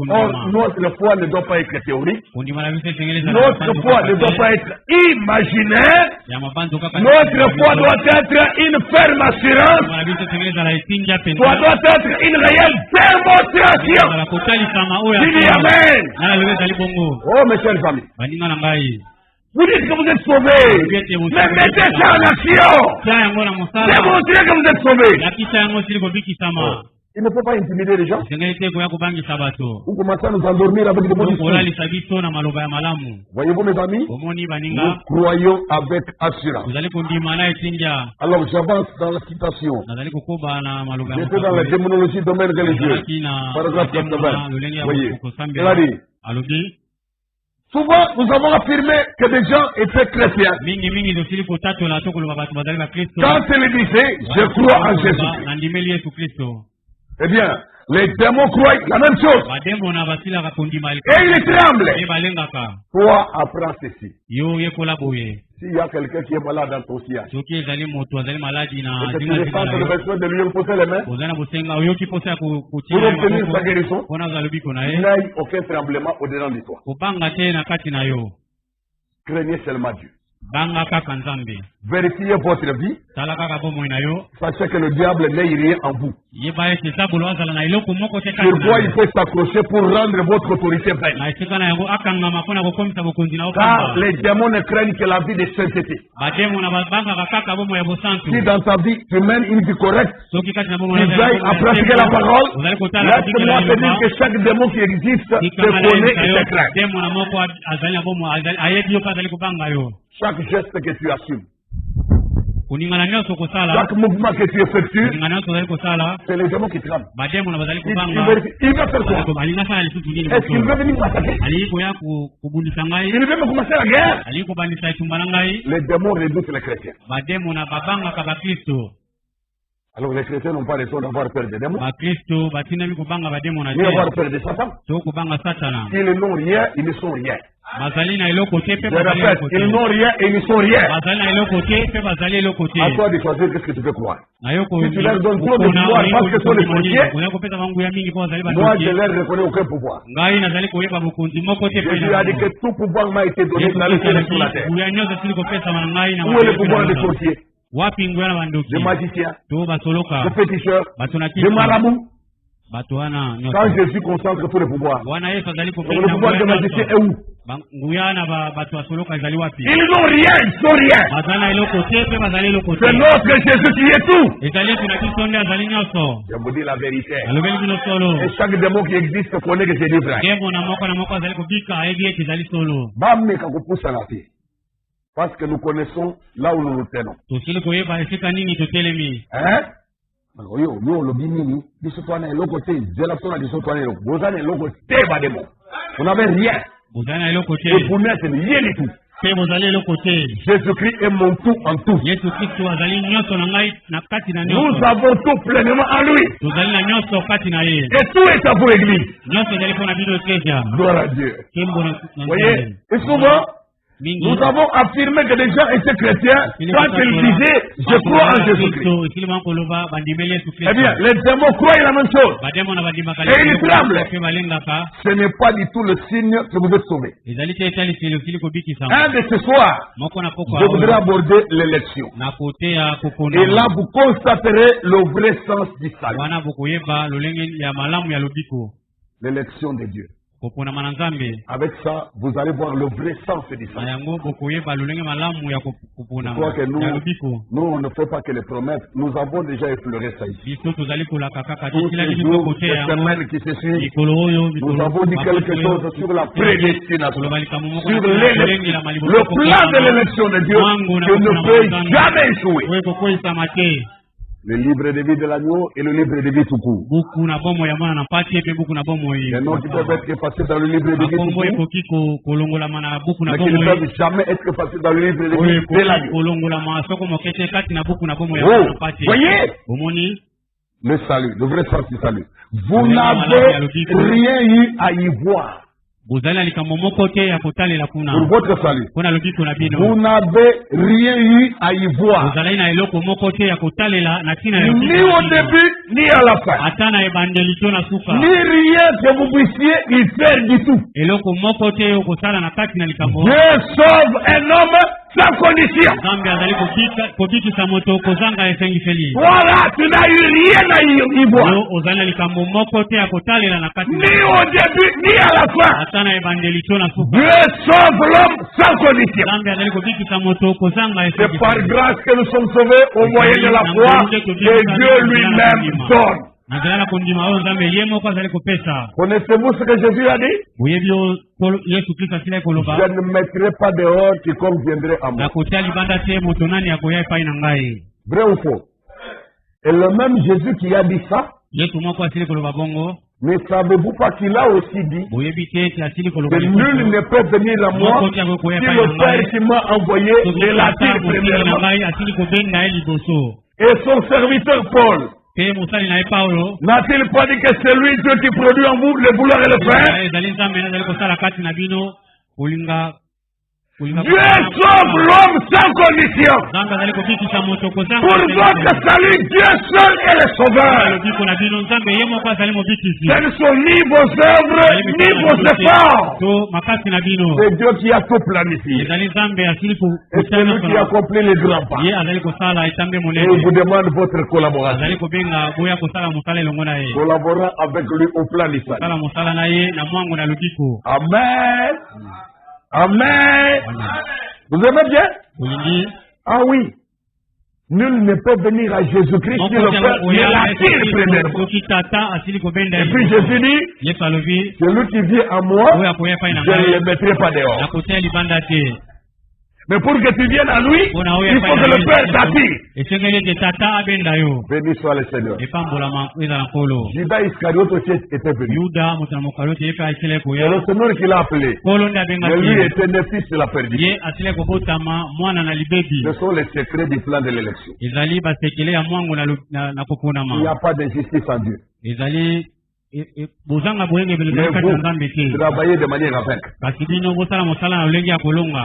Or, notre foi ne doit pas être théorique. Notre foi ne doit pas être imaginaire. Notre foi doit être une ferme assurance. Doit être une réelle démonstration. Dis amen. Oh, mes chers amis. Vous dites que vous êtes sauvés. Mais mettez ça en action. Démontrez que vous êtes sauvés. Il ne faut pas intimider les gens. Vous commencez à nous endormir avec des bons discours. Voyez-vous mes amis, nous croyons avec assurance. Alors j'avance dans la citation. J'étais dans la démonologie domaine religieux. Paragraphe 80. Voyez, il a dit, souvent nous avons affirmé que des gens étaient chrétiens. Quand ils disaient, je crois en Jésus. Eh bien, les démons croient la même chose. Et ils tremblent. Toi, apprends ceci. S'il y a quelqu'un qui est malade dans ton siège, et que tu ressens le besoin de lui poser les mains, pour obtenir sa guérison, il n'y a aucun tremblement au-dedans de toi. Craignez seulement Dieu. Vérifiez votre vie. Sachez que le diable n'est rien en vous. Sur quoi il peut s'accrocher pour rendre votre autorité vaine. Car les démons ne craignent que la vie de sainteté. Si dans ta vie tu mènes une vie correcte, tu veilles à pratiquer la parole, laisse-moi te dire que chaque démon qui existe te connaît et te craint. Chaque geste que tu assumes, chaque mouvement que tu effectues, c'est les démons qui tremblent. Il va faire quoi? Est-ce qu'il veut venir m'attaquer? Il veut me commencer la guerre? Les démons redoutent les chrétiens. Alors les chrétiens n'ont pas raison d'avoir peur des démons, ni avoir peur de Satan. S'ils n'ont rien, ils ne sont rien. Je répète, ils n'ont rien et ils ne sont rien. À toi de choisir qu'est-ce que tu veux croire. Si tu leur donnes trop de pouvoir parce que ce sont les chrétiens, moi je leur reconnais aucun pouvoir. Jésus a dit que tout pouvoir m'a été donné dans le ciel et sur la terre. Où est le pouvoir des sorciers, des magiciens, des féticheurs, des marabouts? Quand Jésus concentre tout le pouvoir, le pouvoir des magiciens est où? Ils n'ont rien, ils sont rien. C'est notre Jésus qui est tout. Je vous dis la vérité. Et chaque démon qui existe connaît que c'est du vrai. Parce que nous connaissons là où nous nous tenons. Hein? Vous n'avez rien. Et pour nous, c'est rien du tout. Jésus-Christ est mon tout en tout. Nous avons tout pleinement en lui. Et tout est à vous, Église. Gloire à Dieu. Voyez, et souvent, nous avons affirmé que les gens étaient chrétiens quand ils disaient « Je crois en Jésus-Christ ». Eh bien, les démons croient la même chose. Et ils tremblent. Ce n'est pas du tout le signe que vous êtes sauvés. Un de ce soir, je voudrais aborder l'élection. Et là, vous constaterez le vrai sens du salut. L'élection de Dieu. Avec ça, vous allez voir le vrai sens du salut. Je crois que nous, on ne fait pas que les promesses. Nous avons déjà effleuré ça ici. Toutes les jours, ces semaines qui se suivent, nous avons dit quelque chose sur la prédestination, sur le plan de l'élection de Dieu qui ne peut jamais échouer. Le livre de vie de l'agneau et le livre de vie tout court. Les noms qui peuvent être effacés dans le livre de vie tout court, mais qui ne peuvent jamais être effacés dans le livre de vie de l'agneau. Voyez le salut, le vrai sens du salut. Vous n'avez rien eu à y voir. Pour votre salut, vous n'avez rien eu à y voir, ni au début, ni à la fin, ni rien que vous puissiez y faire du tout. Dieu sauve un homme sans condition. Voilà, tu n'as eu rien à y voir, ni au début, ni à la fin. Dieu sauve l'homme sans condition. C'est par grâce que nous sommes sauvés au moyen de la foi que Dieu lui-même donne. Connaissez-vous ce que Jésus a dit? Je ne mettrai pas dehors quiconque viendrait à moi. Vrai ou faux? Et le même Jésus qui a dit ça, mais savez-vous pas qu'il a aussi dit que nul ne peut venir à moi si le Père qui m'a envoyé ne l'attire premièrement. Et son serviteur Paul n'a-t-il pas dit que c'est lui Dieu qui produit en vous le vouloir et le faire? Dieu sauve l'homme sans condition. Pour votre salut, Dieu seul est le sauveur. Ce ne sont ni vos œuvres, ni vos efforts. C'est Dieu qui a tout planifié. Et c'est lui qui accomplit les grands pas. Et il vous demande votre collaboration. Collaborant avec lui au plan du salut. Amen. Amen. Vous aimez bien? Oui. Ah oui. Nul ne peut venir à Jésus-Christ si le Père ne l'attire premièrement. Et puis Jésus dit, celui qui vient à moi, je ne le mettrai pas dehors. Mais pour que tu viennes à lui, il faut que le Père t'attire. Béni soit le Seigneur. Judas Iscariote aussi était venu. C'est le Seigneur qui l'a appelé. Mais lui était le fils de la perdition. Ce sont les secrets du plan de l'élection. Il n'y a pas d'injustice en Dieu. Mais vous travaillez de manière à vaincre.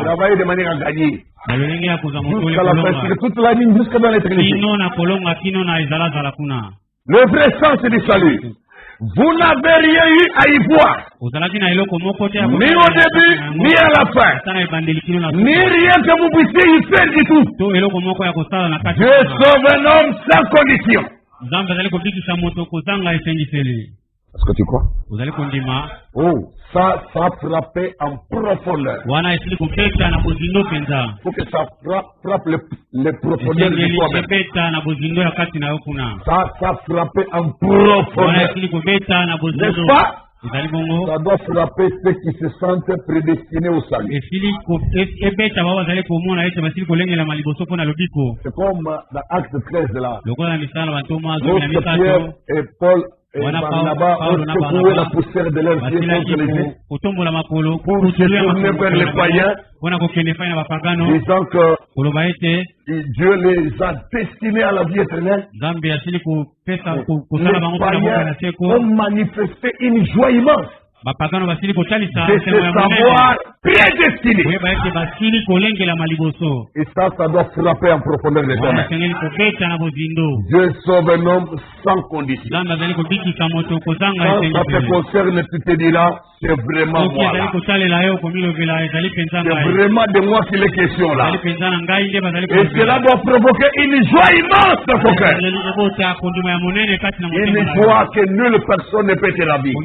Travaillez de manière à gagner. Jusqu'à la fin, toute la ligne, jusqu'à dans l'éternité. Le vrai sens du salut. Vous n'avez rien eu à y voir. Ni au début, ni à la fin. Ni rien que vous puissiez y faire du tout. Dieu sauve un homme sans condition. Est-ce que tu crois? Oh, ça frappait en profondeur. Il faut que ça frappe les profondeurs de toi-même. Ça frappait en profondeur. N'est-ce pas? Ça doit frapper ceux qui se sentent prédestinés au salut. C'est comme dans Acte 13 là. Lorsque Pierre et Paul et Barnabas ont secoué la poussière de leurs pieds contre les yeux pour se tourner vers les païens, disant que Dieu les a destinés à la vie éternelle. Les païens ont manifesté une joie immense de se savoir prédestiné. Et ça doit frapper en profondeur des hommes. Dieu sauve un homme sans condition. Quand ça te concerne, tu te dis là, C'est vraiment moi là. C'est vraiment de moi qu'il est question là. Et cela doit provoquer une joie immense dans ton cœur. Une joie que nulle personne ne peut te la vivre.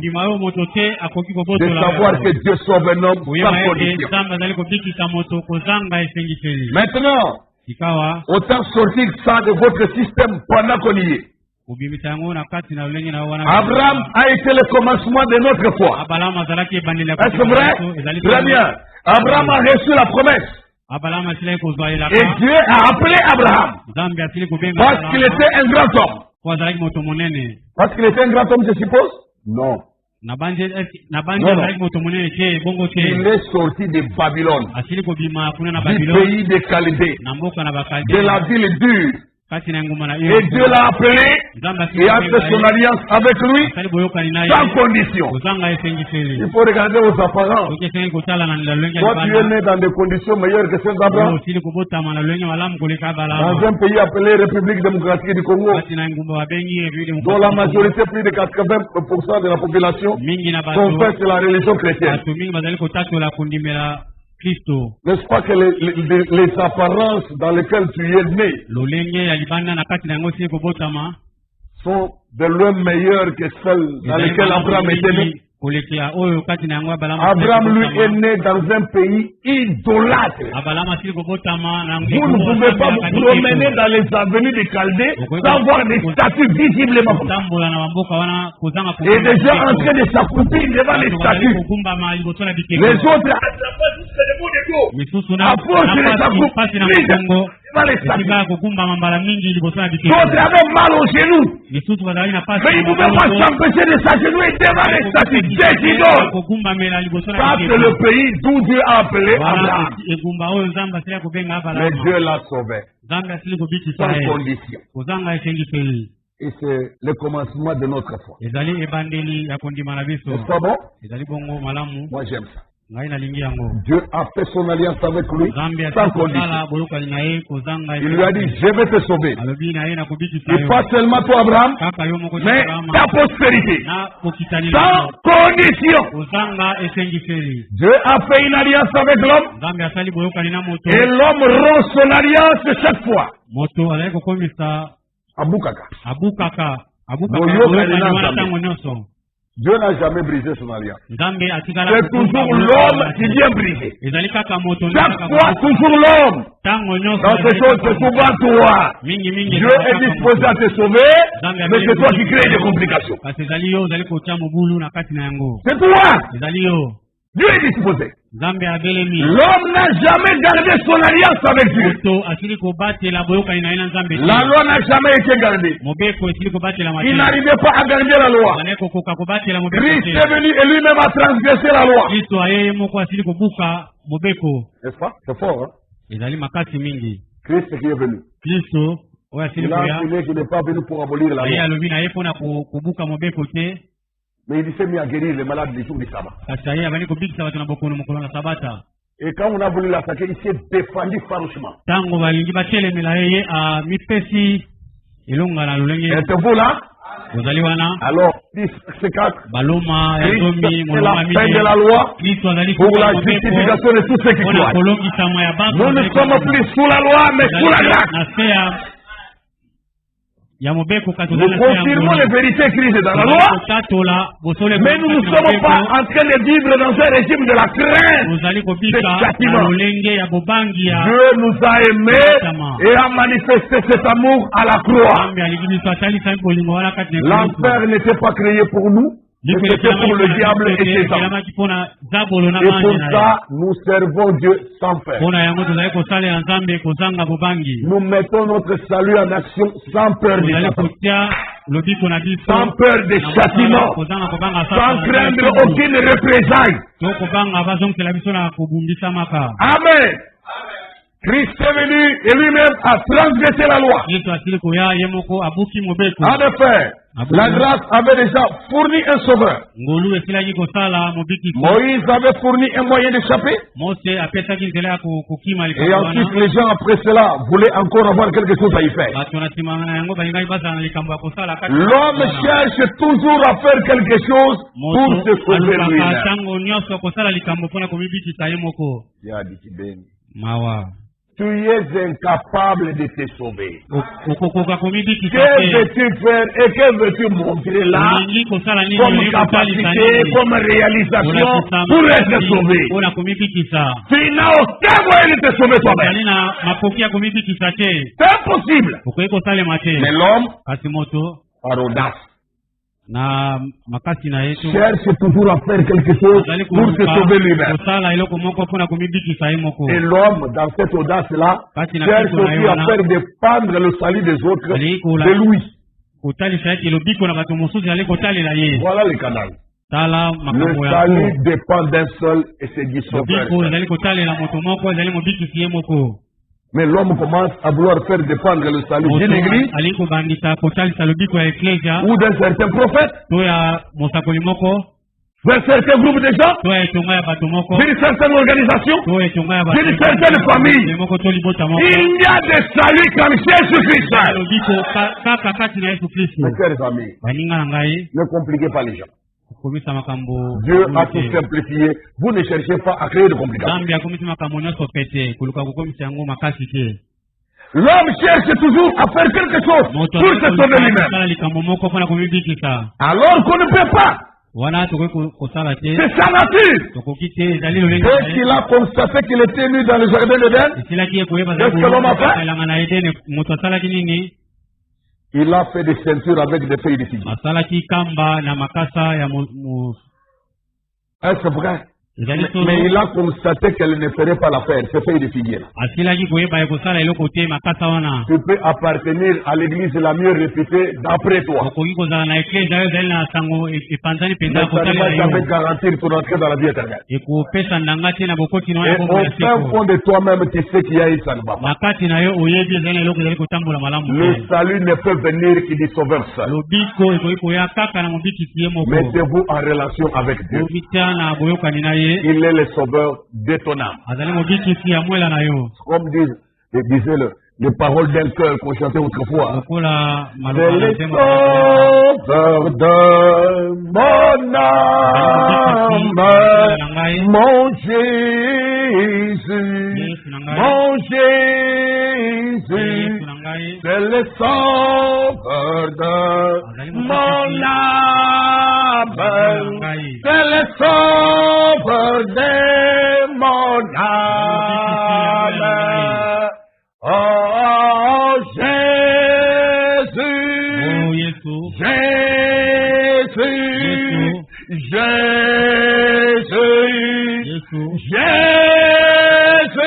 De savoir que Dieu sauve un homme sans condition. Maintenant, autant sortir ça de votre système pendant qu'on y est. Abraham a été le commencement de notre foi. Est-ce vrai? Très bien. Abraham a reçu la promesse. Et Dieu a appelé Abraham parce qu'il était un grand homme. Parce qu'il était un grand homme, je suppose? Non. Non. Il est sorti de Babylone, du pays des Chaldées, de la ville dure. Et Dieu l'a appelé et a fait son alliance avec lui sans condition. Il faut regarder aux apparences. Toi, tu es né dans des conditions meilleures que celles d'Abraham. Dans un pays appelé République démocratique du Congo, dont la majorité, plus de 80% de la population, confesse la religion chrétienne. N'est-ce pas que les apparences dans lesquelles tu es né sont de loin meilleures que celles dans lesquelles Abraham était né? Abraham, lui, est né dans un pays idolâtre. Vous ne pouvez pas vous promener dans les avenues des Chaldées sans voir des statues visiblement. Et des gens en train de s'accroupir devant les statues. Les autres approchent les s'accroupent devant les statues. D'autres avaient mal aux genoux. Mais ils ne pouvaient pas s'empêcher de s'agenouiller devant les statues. Ça, c'est le pays d'où Dieu a appelé Abraham. Mais Dieu l'a sauvé. Sans condition. Et c'est le commencement de notre foi. C'est pas bon? Moi j'aime ça. Dieu a fait son alliance avec lui sans condition. Il lui a dit, je vais te sauver. Et pas seulement toi Abraham, mais ta postérité. Sans condition. Dieu a fait une alliance avec l'homme. Et l'homme rompt son alliance chaque fois. Abukaka. Dieu n'a jamais brisé son alliance. C'est toujours l'homme qui vient briser. Chaque fois, toujours l'homme. Dans ces choses, c'est souvent toi. Dieu est disposé à te sauver, mais c'est toi qui crée des complications. C'est toi. Dieu est disposé. L'homme n'a jamais gardé son alliance avec Dieu. La loi n'a jamais été gardée. Il n'arrivait pas à garder la loi. Christ est venu et lui-même a transgressé la loi. N'est-ce pas? C'est fort, hein? Christ qui est venu. Il a enseigné qu'il n'est pas venu pour abolir la loi. Mais il s'est mis à guérir les malades du jour du sabbat. Et quand on a voulu l'attaquer, il s'est défendu farouchement. Êtes-vous là? Alors, 10-4, c'est la fin de la loi pour la justification de tous ceux qui croient. Nous ne sommes plus sous la loi, mais sous la grâce. Nous confirmons les vérités écrites dans la loi, mais nous ne sommes pas en train de vivre dans un régime de la crainte, de châtiment. Dieu nous a aimés et a manifesté cet amour à la croix. L'enfer n'était pas créé pour nous, mais c'était pour le diable et ses anges. Et pour ça, nous servons Dieu sans faire. Nous mettons notre salut en action sans peur de sans peur de châtiment, sans craindre aucune représaille. Amen. Christ est venu et lui-même a transgressé la loi. En effet, La grâce avait déjà fourni un sauveur. Moïse avait fourni un moyen d'échapper. Et ensuite, les gens après cela voulaient encore avoir quelque chose à y faire. L'homme cherche toujours à faire quelque chose pour se sauver lui-même. Tu es incapable de te sauver. Que veux-tu faire et que veux-tu montrer là comme capacité, comme réalisation pour être sauvé? Tu n'as aucun moyen de te sauver toi-même. C'est impossible. Mais l'homme, par audace, cherche toujours à faire quelque chose pour se sauver lui-même. Et l'homme, dans cette audace-là, cherche aussi à faire dépendre le salut des autres de lui. Voilà le canal. Le salut dépend d'un seul et c'est du sauveur. Mais l'homme commence à vouloir faire dépendre le salut d'une église ou d'un certain prophète, d'un certain groupe de gens, d'une certaine organisation, d'une certaine famille. Il y a des saluts comme Jésus-Christ. Mes chers amis, ne compliquez pas les gens. Dieu a tout simplifié. Vous ne cherchez pas à créer de complications. L'homme cherche toujours à faire quelque chose pour se sauver lui-même. Alors qu'on ne peut pas. C'est sa nature. Dès qu'il a constaté qu'il était nu dans le jardin d'Éden, qu'est-ce que l'homme a fait? Il a fait des ceintures avec des feuilles de figuier. Est-ce vrai? Mais il a constaté qu'elle ne ferait pas l'affaire, ces feuilles de figuier. Tu peux appartenir à l'église la mieux réputée d'après toi. Mais ça ne va jamais garantir ton entrée dans la vie éternelle. Et au fin fond de toi-même, tu sais qu'il y a une ça ne va pas. Le salut ne peut venir qu'il du sauveur seul. Mettez-vous en relation avec Dieu. Il est le sauveur de ton âme. Comme disait les paroles d'un cœur qu'on chantait autrefois. C'est le sauveur de mon âme, mon Jésus, mon Jésus. C'est le sauveur de mon âme, c'est le sauveur de mon âme. Oh Jésus, Jésus, Jésus, Jésus,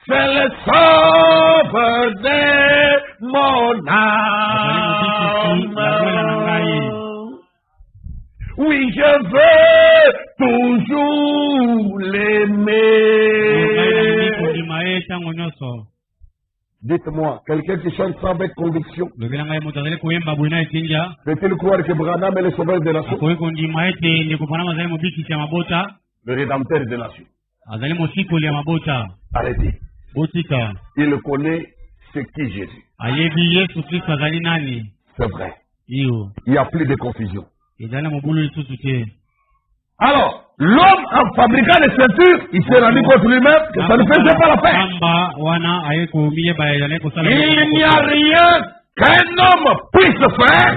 c'est le sauveur de mon âme. Oui, je veux toujours l'aimer. Dites-moi, quelqu'un qui chante ça avec conviction, peut-il croire que Branham est le sauveur des nations? Le rédempteur des nations. Arrêtez. Il connaît ce qui Jésus. C'est vrai. Il n'y a plus de confusion. Alors, l'homme en fabriquant des ceintures, il s'est rendu compte lui-même que ça ne faisait pas l'affaire. Il n'y a rien qu'un homme puisse faire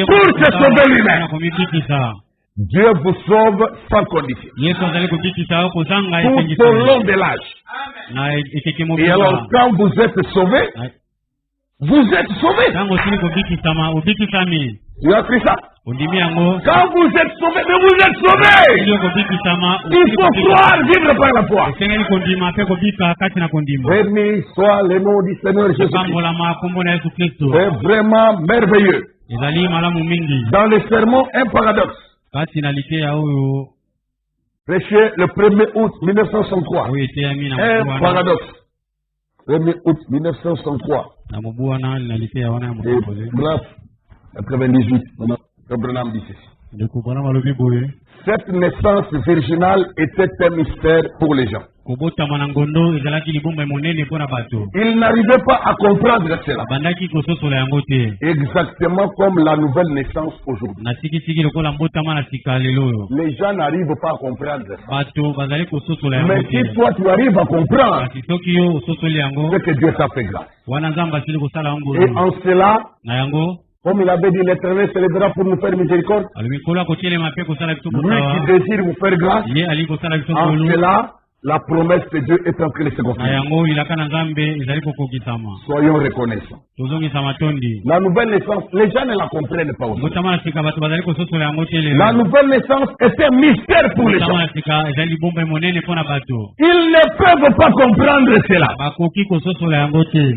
pour se sauver lui-même. Dieu vous sauve sans condition. Tout au long de l'âge. Et alors, quand vous êtes sauvé, vous êtes sauvé. Tu as pris ça? Quand vous êtes sauvé, mais vous êtes sauvé. Il faut croire, vivre par la foi. Béni soit le nom du Seigneur Jésus-Christ. C'est vraiment merveilleux. Dans le sermon, un paradoxe. Prêché le 1er août 1963. Un paradoxe. 1er août 1963. Bref, 98. Le Branham dit ceci. Cette naissance virginale était un mystère pour les gens. Ils n'arrivaient pas à comprendre cela. Exactement comme la nouvelle naissance aujourd'hui. Les gens n'arrivent pas à comprendre ça. Mais si toi tu arrives à comprendre, c'est que Dieu t'a fait grâce. Et en cela, comme il avait dit, l'Éternel se lèvera pour nous faire miséricorde. Lui qui désire vous faire grâce, en cela, la promesse de Dieu est en train de se confirmer. Soyons reconnaissants. La nouvelle naissance, les gens ne la comprennent pas aussi. La nouvelle naissance est un mystère pour les gens. Ils ne peuvent pas comprendre cela.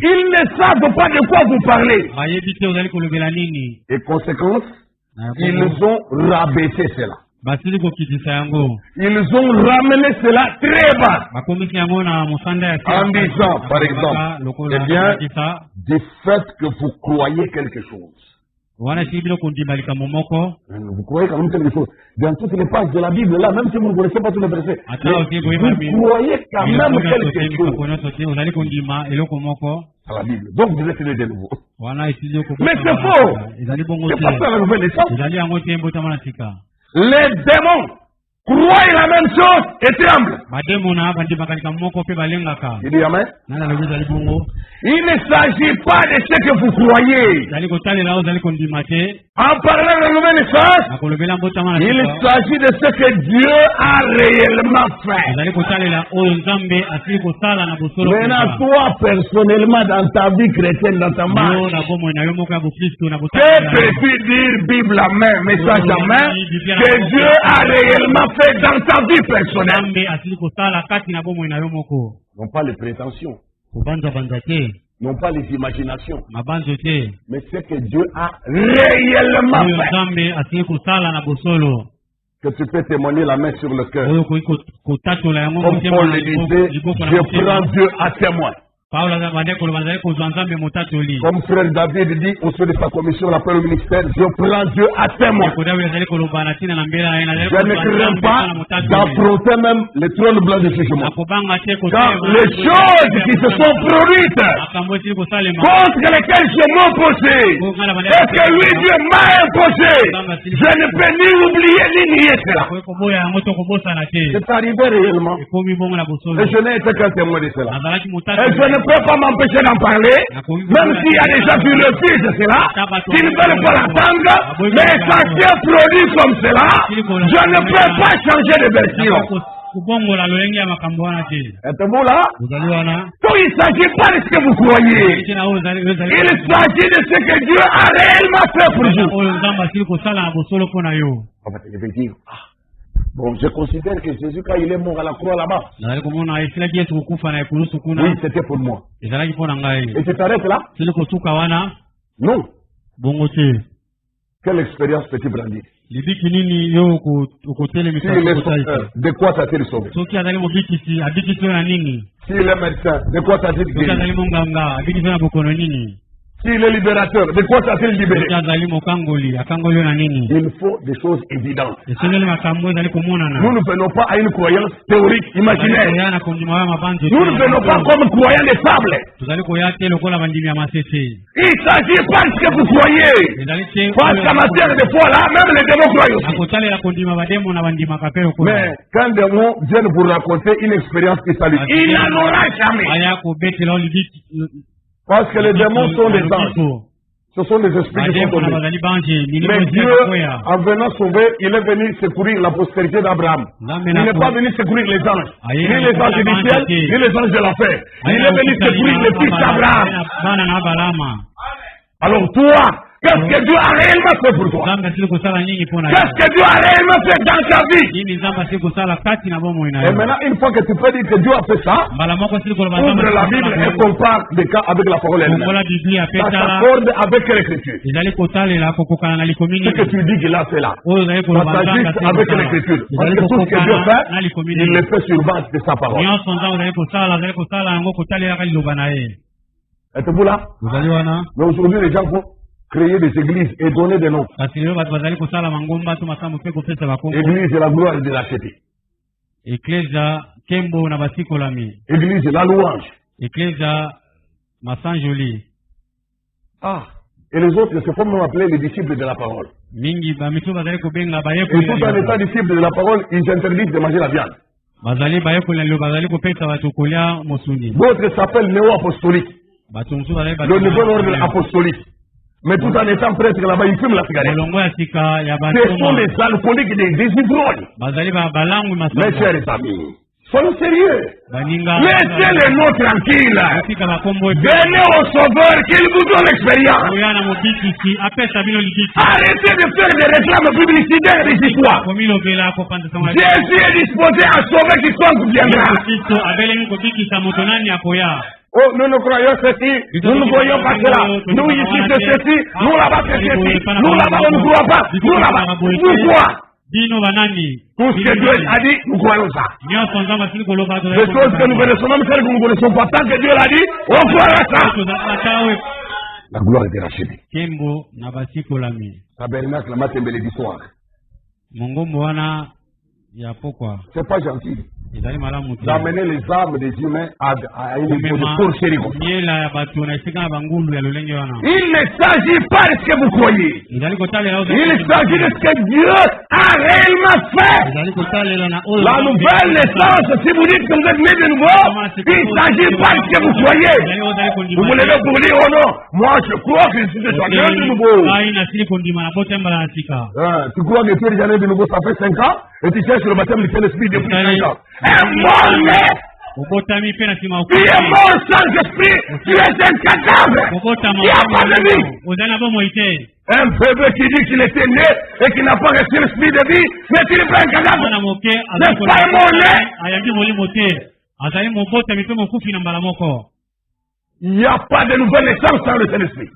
Ils ne savent pas de quoi vous parlez. Et conséquence, ils ont rabaissé cela. Ils ont ramené cela très bas. En disant, par exemple, eh bien, du fait que vous croyez quelque chose. Vous croyez quand même quelque chose. Dans toutes les pages de la Bible, là, même si vous ne connaissez pas tous les versets, vous croyez quand même quelque chose à la Bible. Donc vous êtes né de nouveau. Mais c'est faux. C'est pas ça la nouvelle naissance. Les démons croient la même chose et tremblent. Il dit amen. Il ne s'agit pas de ce que vous croyez. En parlant de la nouvelle naissance, il s'agit de ce que Dieu a réellement fait. Maintenant, toi, personnellement, dans ta vie chrétienne, dans ta marche, que peux-tu dire, Bible à main, message à main, que Dieu a réellement fait dans ta vie personnelle? Non pas les prétentions. Non pas les imaginations, mais ce que Dieu a réellement fait. Que tu peux témoigner la main sur le cœur. Comme Paul le disait, je prends Dieu à témoin. Comme frère David dit au sein de sa commission, l'appel au ministère, je prends Dieu à témoin. Je ne crains pas d'affronter même le trône blanc de jugement. Quand les choses qui se sont produites contre lesquelles je m'opposais et que lui Dieu m'a imposé, je ne peux ni oublier ni nier cela. C'est arrivé réellement. Et je n'ai été qu'un témoin de cela. Et je ne peux pas m'empêcher d'en parler, même s'il y a des gens qui refusent cela, qui ne veulent pas l'entendre, mais ça s'est produit comme cela, je ne peux pas changer de version. Êtes-vous là? Donc il ne s'agit pas de ce que vous croyez, il s'agit de ce que Dieu a réellement fait pour vous. Je vais dire, bon, je considère que Jésus, quand il est mort à la croix là-bas, oui, c'était pour moi. Et tu t'arrêtes là? Non. Quelle expérience peux-tu brandir? De quoi t'as-t-il sauvé? S'il est médecin, de quoi t'as-t-il guéri? S'il est libérateur, de quoi ça s'est libéré? Il faut des choses évidentes. Nous ne venons pas à une croyance théorique, imaginaire. Nous ne venons pas comme croyants des fables. Il ne s'agit pas de ce que vous croyez. Parce qu'en matière de foi, là, même les démons croient aussi. Mais quand des démons viennent vous raconter une expérience qui salue, il n'en aura jamais. Parce que les démons sont des anges. Ce sont des esprits qui sont tombés. Mais Dieu, en venant sauver, il est venu secourir la postérité d'Abraham. Il n'est pas venu secourir les anges. Ni les anges du ciel, ni les anges de la paix. Il est venu secourir les fils d'Abraham. Alors toi, Qu'est-ce que Dieu a réellement fait pour toi? Qu'est-ce que Dieu a réellement fait dans ta vie? Et maintenant, une fois que tu peux dire que Dieu a fait ça, ouvre la Bible et compare des cas avec la parole elle-même. Ça s'accorde avec l'écriture. Ce que tu dis qu'il a fait là, ça s'ajuste avec l'écriture. Parce que tout ce que Dieu fait, il le fait sur base de sa parole. Êtes-vous là? Mais aujourd'hui, les gens font créer des églises et donner des noms. Église, c'est la gloire de la cité. Église, la louange. Ah, et les autres, c'est comme nous appeler les disciples de la parole. Et tout en étant disciples de la parole, ils interdisent de manger la viande. D'autres s'appellent néo-apostoliques. Le nouvel ordre apostolique. Mais tout en étant prêtre là-bas, ils fument la cigarette. Ce sont les alcooliques des ivrognes. Mes chers amis, soyons sérieux. Laissez les noms tranquilles. Venez au Sauveur qu'il vous donne l'expérience. Arrêtez de faire des réclames publicitaires des histoires. Jésus est disposé à sauver quiconque viendra. Oh, nous nous croyons ceci, nous ne voyons pas cela. Nous ici c'est ceci, nous là-bas c'est ceci, nous là-bas on ne croit pas, nous là-bas, pourquoi? Tout ce que Dieu a dit, nous croyons ça. Les choses que nous connaissons, même celles que nous ne connaissons pas, tant que Dieu l'a dit, on croit ça. La gloire est rachetée. Tabernacle, la matin, belle d'histoire. C'est pas gentil d'amener les âmes des humains à une porcherie. Il ne s'agit pas de ce que vous croyez. Il s'agit de ce que Dieu a réellement fait. La nouvelle naissance, si vous dites que vous êtes né de nouveau, il ne s'agit pas de ce que vous croyez. Vous vous levez pour dire, oh non, moi je crois que je suis déjà né de nouveau. Tu crois que tu es déjà né de nouveau, ça fait 5 ans, et tu cherches le baptême du Saint-Esprit depuis 5 ans. Un mort né! Tu es mort sans esprit, tu es un cadavre! Il n'y a pas de vie! Un bébé qui dit qu'il était né et qui n'a pas reçu l'esprit de vie, mais il est pas un cadavre! N'est-ce pas un mort né? Il n'y a pas de nouvelle naissance sans le Saint-Esprit.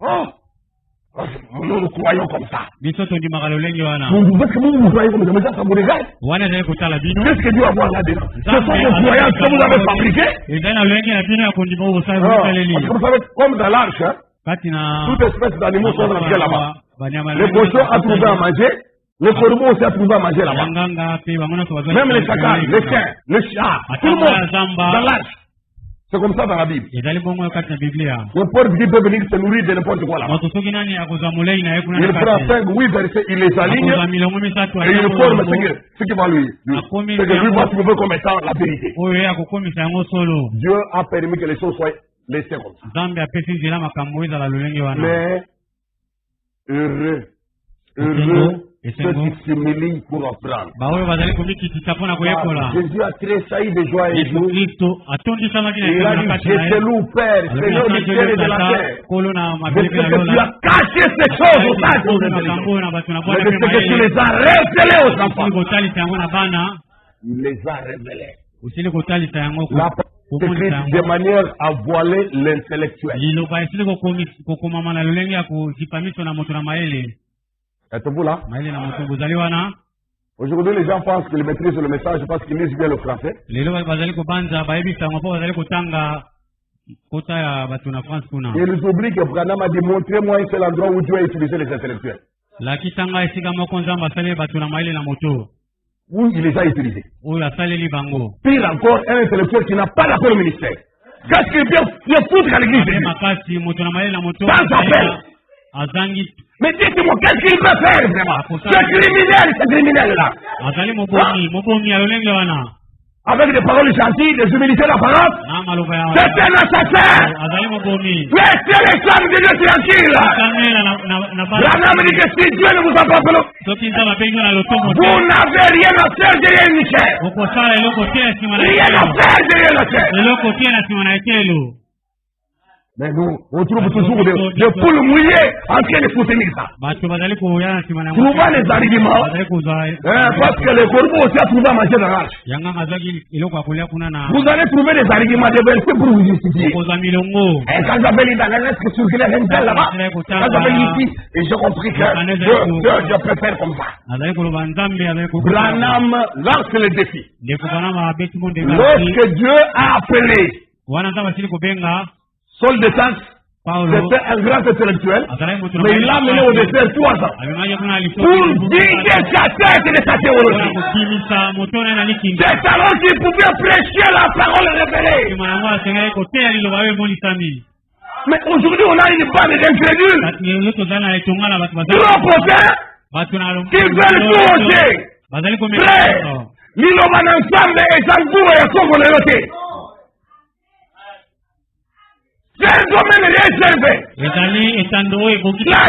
Oh! Nous croyons comme ça. Vous croyez comme ça, mais ça vous regarde. Qu'est-ce que Dieu a voir là-dedans? Ce sont vos croyances que vous avez fabriquées. Vous savez, comme dans l'arche, toute espèce d'animaux sont rentrés là-bas. Le cochon a trouvé à manger, le corbeau aussi a trouvé à manger là-bas. Même les chacals, les chiens, les chats, tout le monde dans l'arche. C'est comme ça dans la Bible. N'importe qui peut venir se nourrir de n'importe quoi là. Il prend 5 ou 8 versets, il les aligne et il forme ce qui va lui. C'est que lui va trouver comme étant la vérité. Dieu a permis que les choses soient laissées comme ça. Mais heureux ceux qui s'humilient pour apprendre. Jésus a tressailli de joie et de joie. Il a dit, je te loue, Père, Seigneur du ciel et de la terre. De ce que tu as caché ces choses aux sages, mais de ce que tu les as révélées aux enfants. Il les a révélées. La parole écrite de manière à voiler l'intellectuel. Êtes-vous là? Aujourd'hui, les gens pensent qu'ils maîtrisent le message parce qu'ils lisent bien le français. Ils oublient que Branham a dit, montrez-moi un seul endroit où Dieu a utilisé les intellectuels. Où il les a utilisés. Pire encore, un intellectuel qui n'a pas d'appel au ministère. Qu'est-ce qu'il vient foutre à l'église? Sans appel. Mais dites-moi, qu'est-ce qu'il peut faire vraiment? Ce criminel-là. Avec des paroles gentilles, des humilités d'apparence. C'est un assassin. Laissez les femmes de Dieu tranquilles. Branham dit que si Dieu ne vous a pas fait, vous n'avez rien à faire derrière Michel. Rien à faire derrière le ciel. Mais nous, on trouve toujours des poules mouillées en train de soutenir ça. Trouvez les arguments, parce que les corbeaux aussi a trouvé à manger dans l'arche. Vous allez trouver des arguments, des versets pour vous justifier. Et quand j'avais lu dans la lettre que circulait là-bas, quand j'avais lu ici, et j'ai compris que je préfère comme ça. Branham lance le défi. Lorsque Dieu a appelé Saul de Tarse, c'était un grand intellectuel, mais il l'a mené au désert 3 ans pour vider sa tête de sa théologie. C'est alors qu'il pouvait prêcher la parole révélée. Mais aujourd'hui, on a une bande d'incrédules, trop potents, qui veulent tout ôter. Frère, l'Iloman ensemble et Sangoua et Congo le ôter. C'est un domaine réservé. La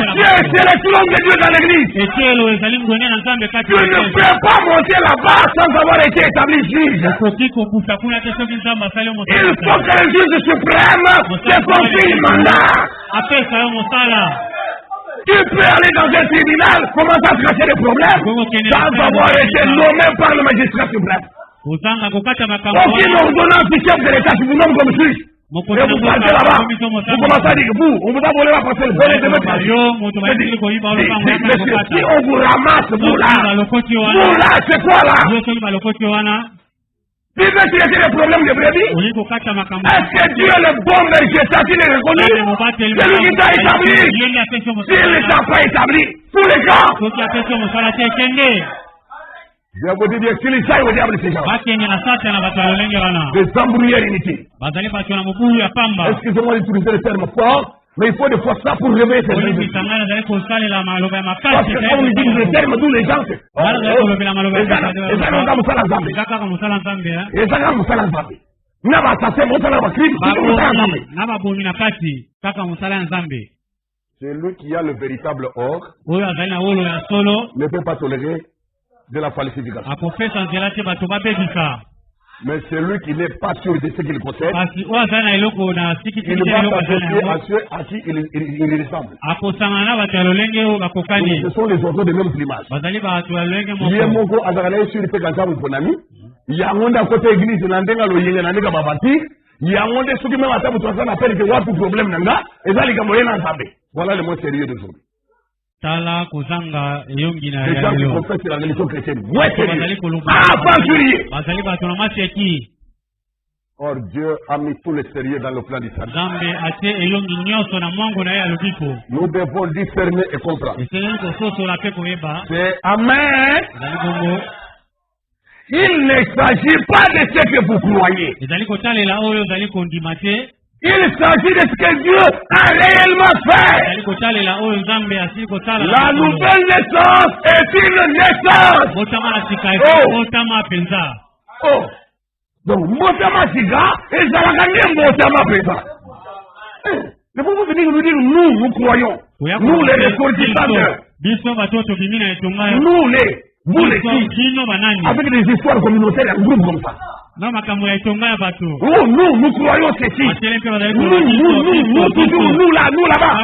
science, c'est le trône de Dieu dans l'église. Tu ne peux pas monter là-bas sans avoir été établi juge. Il faut que le juge suprême te confie le mandat. Tu peux aller dans un tribunal, commencer à traiter des problèmes sans avoir été nommé par le magistrat suprême. Aucune ordonnance du chef de l'État qui vous nomme comme juge. Et vous partez là-bas, vous commencez à dire que vous, on vous a volé la parcelle, venez de votre si on vous ramasse, vous là, c'est quoi là? Tu veux traiter les problèmes de brebis? Est-ce que Dieu est le bon berger? Ça, il est reconnu? C'est lui qui t'a établi. S'il ne t'a pas établi, tous les gens. Je vous dis bien, s'il est au diable, ces gens. Des embrouilleurs inutiles. Excusez-moi d'utiliser le terme fort, mais il faut des fois ça pour réveiller ces gens. Parce que quand on utilise le terme, tous les gens, celui qui a le véritable or ne peut pas tolérer de la falsification. Mais celui qui n'est pas sûr de ce qu'il possède, il ne va pas s'associer à ceux à qui il ressemble. Ce sont les oiseaux de même plumage. Il y a mon go azarale sur le pégaza ou ponami. Il y a un monde à côté église nandenga lo yenga nandenga babati. Il y a un monde ceux qui même à table trois ans appellent que what problème nanga et ça les gamoyens n'ensemble. Voilà le mot sérieux de aujourd'hui.
Tala kozanga eyongi na
les gens qui professent la religion chrétienne. Ouais, aventurier. Or Dieu a mis tout le sérieux dans le plan du salut. Nous devons discerner et comprendre. C'est amen. Il ne s'agit pas de ce que vous croyez. Il s'agit de ce que Dieu a réellement fait. La nouvelle naissance est une naissance. Oh. Donc, Motama Siga et Zalagane Motama Pesa. Ne pouvons venir nous dire, nous croyons. Nous les ressortissants. Nous vous les filles. Avec des histoires communautaires, un groupe comme ça. Nous croyons ceci. Nous, toujours, nous là-bas.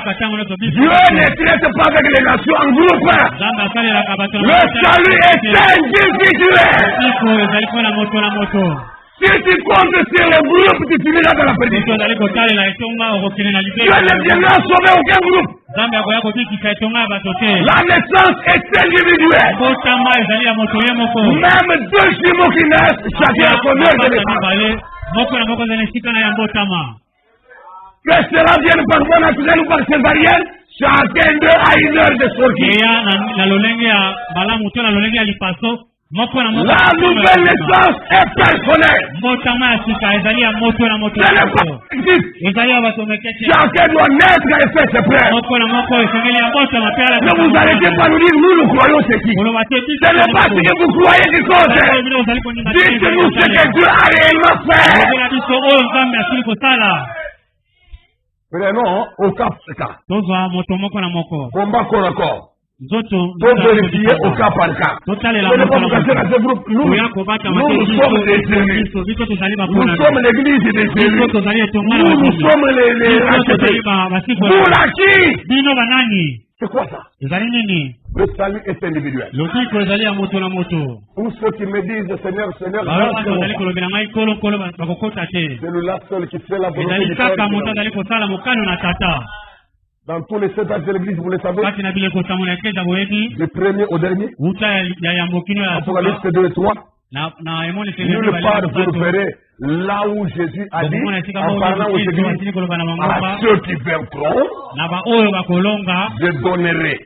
Dieu ne traite pas avec les nations en groupe. Le salut est individuel. Si tu comptes sur le groupe, tu finiras dans la perdition. Dieu ne viendra sauver aucun groupe. La naissance est individuelle. Même deux jumeaux qui naissent, chacun a son heure de naissance. Que cela vienne par voie naturelle ou par césarienne, chacun d'eux a une heure de sortie. La nouvelle naissance est personnelle. Chacun doit naître et faire ses prêts. Ne vous arrêtez pas nous dire, nous croyons ceci. Ce n'est pas ce que vous croyez qui compte. Dites-nous ce que Dieu a réellement fait. Prenons au cas par cas. Combat corps à corps. pour vérifier au cas par cas. Ce n'est pas pour casser dans ce groupe. Nous sommes des élus. Nous sommes l'église des élus. Nous sommes les rachetés. Vous la qui? C'est quoi ça? Le salut est individuel. Pour ceux qui me disent Seigneur, Seigneur, celui-là seul qui fait la volonté du Père. Dans tous les 7 âges de l'église, vous le savez, du premier au dernier, Apocalypse 2 et 3, nulle part vous le verrez là où Jésus a dit, en parlant aux églises, à ceux qui vaincront, je donnerai.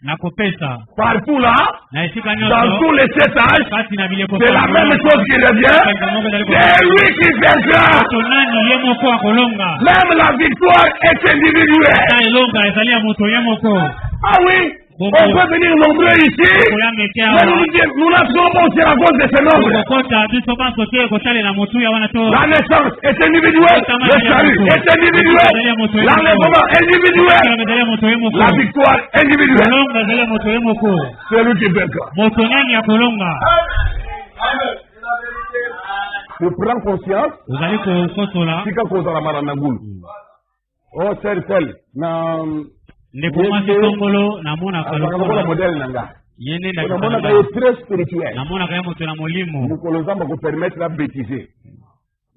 Partout là, dans tous les 7 âges, c'est la même chose qui revient. C'est lui qui vaincra. Même la victoire est individuelle. Ah oui? On peut venir nombreux ici, mais nous n'avons pas aussi à cause de ce nombre. La naissance est individuelle, le salut est individuel, l'enlèvement est individuel, la victoire est individuelle. C'est lui qui vaincra. Tu prends conscience, si quand on a mal en Nagoul, oh, c'est tel, modèle nanga. Très spirituel. Nous permettre la bêtiser.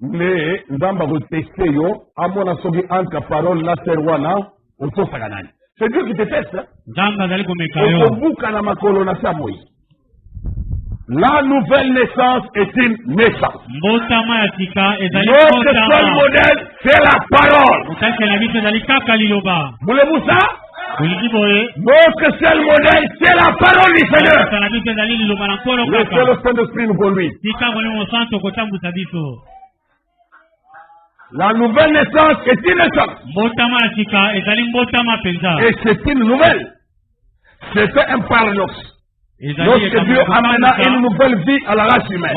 Mais nous allons tester yo. À mon avis, entre parole la serwana, on peut faire un. C'est Dieu qui te teste. La nouvelle naissance est une naissance. Notre seul modèle, c'est la parole. Voulez-vous ça? Notre seul modèle, c'est la parole du Seigneur. Laissez le Saint-Esprit nous conduire. La nouvelle naissance est une naissance. Et c'est une nouvelle. C'est un paradoxe. Lorsque Dieu amena une nouvelle vie à la race humaine,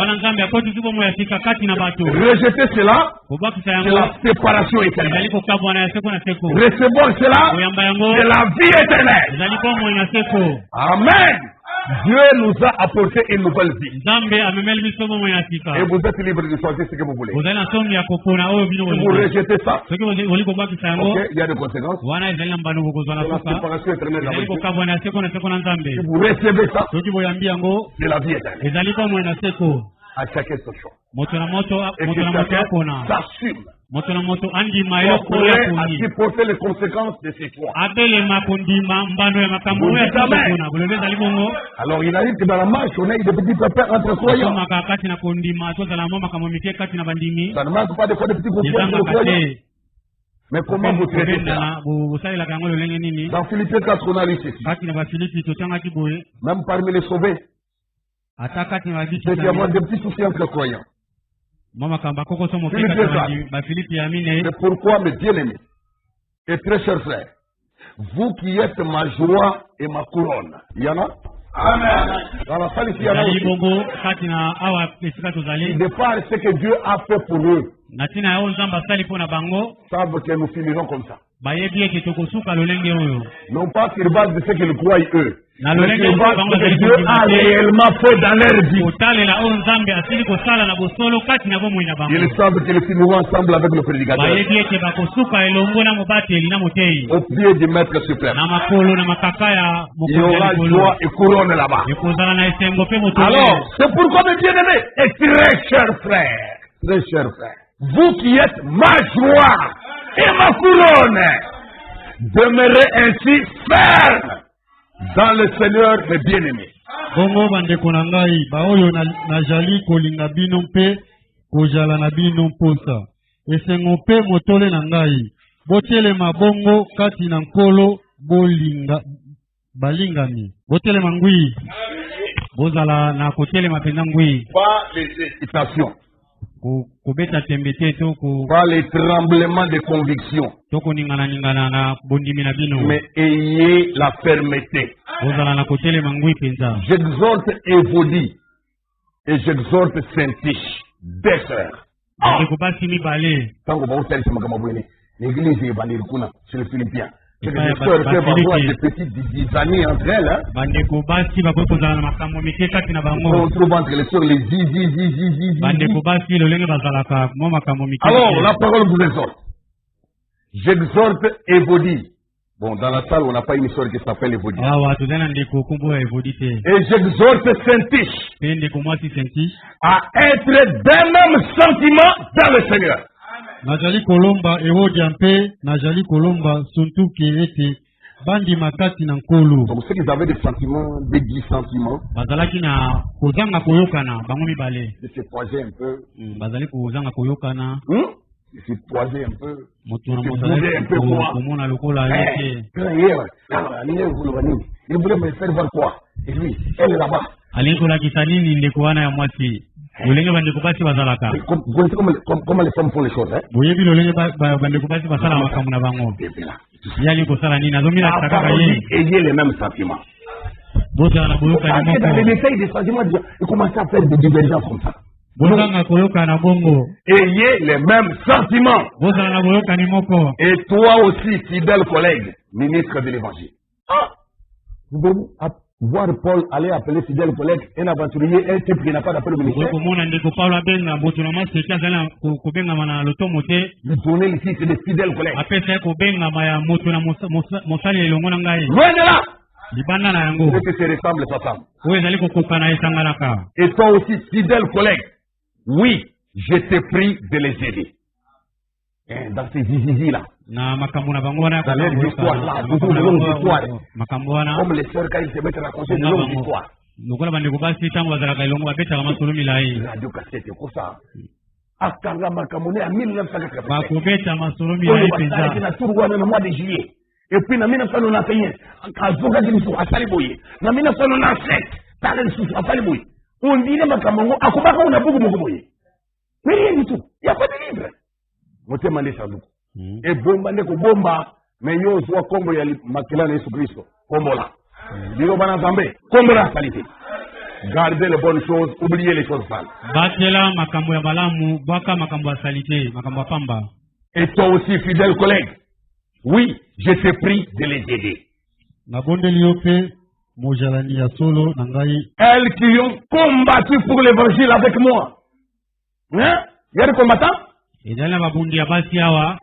rejeter cela, c'est la séparation éternelle. Recevoir cela, c'est la vie éternelle. Amen. Dieu nous a apporté une nouvelle vie. Et vous êtes libre de choisir ce que vous voulez. Si vous rejetez ça, okay, il y a des conséquences. La séparation éternelle. Si vous recevez ça, c'est la vie éternelle. À chacun son choix. Et que chacun s'assume. Supporter les conséquences de ses choix. Alors il arrive que dans la marche, on a des petits pépins entre croyants. Ça ne manque pas de fois de petits groupes entre croyants. Mais comment vous traitez ça? Dans Philippiens 4, on a lu ceci. Même parmi les sauvés, c'est qu'il y a moins de petits soucis entre croyants. C'est pourquoi, mes bien-aimés et très chers frères, vous qui êtes ma joie et ma couronne, il y en a? Amen. Dans la salle ici, il y en a aussi. De part, ce que Dieu a fait pour eux, savent que nous finirons comme ça. Non pas sur base de ce qu'ils croient eux, mais sur base de ce que Dieu a réellement fait dans leur vie. Ils savent qu'ils finiront ensemble avec le prédicateur, au pied du maître suprême. Il y aura joie et couronne là-bas. Alors, c'est pourquoi mes bien-aimés et très chers frères, vous qui êtes ma joie et ma couronne, demeurez ainsi ferme dans le Seigneur, mes bien-aimés.
Bongo bandeko na ngai baoyo najali kolinga bino mpe kozala na bino mposa esengo mpe motole na ngai botelema bongo kati na nkolo bolinga balingami botelema ngwi bozala na kotelema mpenza ngwi.
Pas les hésitations,
pas
les tremblements de conviction, mais ayez la fermeté. J'exhorte Évodie et j'exhorte Saint-Tiche, des sœurs. Tant que vous avez l'église est sur le Philippiens. C'est que les sœurs peuvent avoir des petites dizaines entre elles. Hein? On trouve entre les sœurs les zi. Alors, la parole vous exhorte. J'exhorte Évodie. Bon, dans la salle, on n'a pas une sœur qui s'appelle Évodie. Et j'exhorte Saint-Tiche à être d'un même sentiment dans le Seigneur.
Najali kolomba Ewodia mpe najali kolomba suntuki ete bandi makati na nkolo.
Donc ceux qui avaient des sentiments, des dissentiments,
bazalaki na kozanga koyokana bango mibale.
De se poiser un peu.
Bazali kozanga koyokana.
De se poiser un peu.
Moto na mozali un peu quoi. Komona lokola yeke.
Il voulait me faire voir quoi? Et lui, elle est là-bas.
Alinkola kisanini ndeko wana ya mwasi. Comment les
femmes font les choses, hein? Ayez les mêmes sentiments. Dans les détails des sentiments, ils commencent à faire des divergences comme ça. Ayez les mêmes sentiments. Et toi aussi, fidèle collègue, ministre de l'évangile. Vous devez voir Paul aller appeler fidèle collègue, un aventurier, un type qui n'a pas d'appel au ministère. Lui donner le titre de fidèle collègue. Loin de là! Ceux qui se ressemblent s'ensemble. Et toi aussi, fidèle collègue, oui, je t'ai pris de les aider. Dans ces zizi là. Dans les histoires là, beaucoup de longues histoires. Comme les sœurs quand ils se mettent à raconter de longues histoires. Radio cassette, c'est pour ça. Akanga Makamone en 1980. Le mois de juillet. Et puis en 1991, en 1997, on dit Makamongo, à quoi on a beaucoup de mais rien du tout. Il n'y a pas de livre. Et bomba ndeko bomba mais yo soit kombo ya makila na Yesu Kristo kombo la dilo bana zambe kombo la qualité. Gardez les bonnes choses, oubliez les choses sales.
Bakela makambo ya malamu baka makambo ya salite makambo pamba.
Et toi aussi fidèle collègue, oui, je t'ai pris de les aider.
Nabondeli yope mojalani ya solo nangai.
Elles qui ont combattu pour l'évangile avec moi. Hein? Il y a des combattants?
Et dans la babundi ya basi hawa.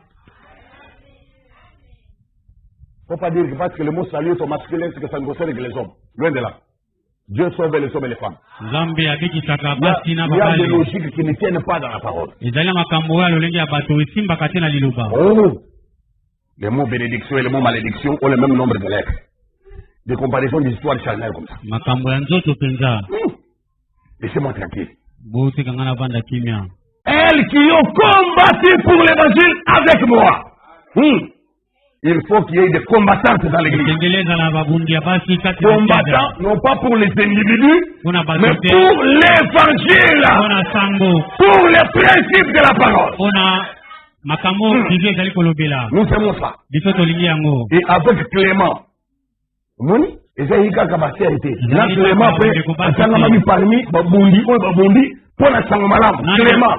Faut pas dire que parce que le mot salut est au masculin, c'est que ça ne concerne que les hommes. Loin de là. Dieu sauve les hommes et les femmes. Il y a des logiques qui ne tiennent pas dans la parole. Oh. Les mots bénédiction et les mots malédiction ont le même nombre de lettres. Des comparaisons d'histoires charnelles comme ça. Laissez-moi tranquille. Elles qui ont combattu pour l'évangile avec moi. Il faut qu'il y ait des combattantes dans l'église. Combattants, non pas pour les individus, mais pour l'évangile. Pour les principes de la parole. Nous aimons ça. Et avec Clément. Et c'est Ika Kabasérité. Là, Clément, après, parmi Babundi, pour la Sangmalam, Clément.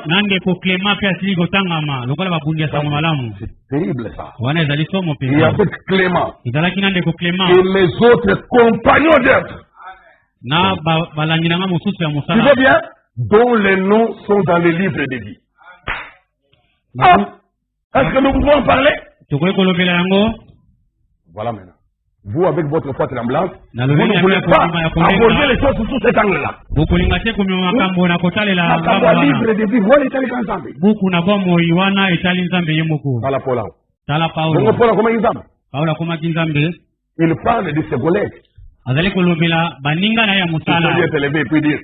C'est terrible ça. Et avec Clément. Et les autres compagnons d'être. Tu vois bien? Dont les noms sont dans les livres de vie. Est-ce que nous pouvons en parler? Voilà maintenant. Vous, avec votre foi tremblante, vous ne voulez pas aborder les choses sous cet angle-là. Livre de vie, voilà l'Italie ensemble. Il parle de ses collègues. Il peut être élevé et puis dire,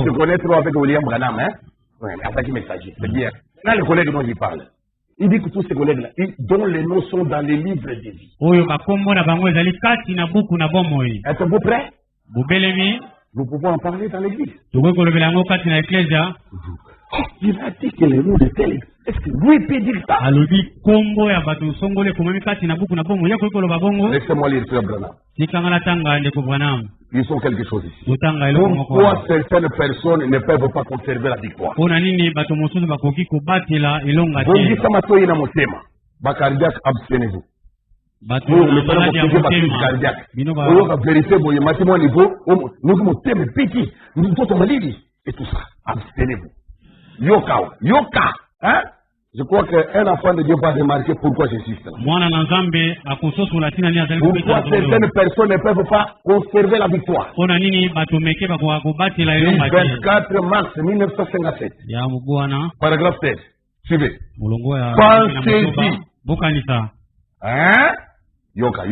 je connais trop avec William Branham, hein? Oui, mais attaqué messager, c'est bien. Là, les collègues dont il parle. Il dit que tous ces collègues-là, dont les noms sont dans les livres de vie. Êtes-vous prêts? Nous pouvons en parler dans l'église. Il a dit que les noms de tel. Est-ce que lui peut dire ça? Laissez-moi lire sur Branham. Ils sont quelque chose ici. Pourquoi certaines personnes ne peuvent pas conserver la victoire? cardiaque, abstenez-vous. Pour le cardiaque. Vous vérifier mon niveau, nous sommes petit, nous sommes malades et tout ça. Abstenez-vous. Yoka, hein? Je crois qu'un enfant de Dieu va remarquer pourquoi j'insiste là. Pourquoi certaines personnes ne peuvent pas conserver la victoire. 24 mars 1957. Paragraphe 16. Suivez. Pensez-y. Hein? Yoka.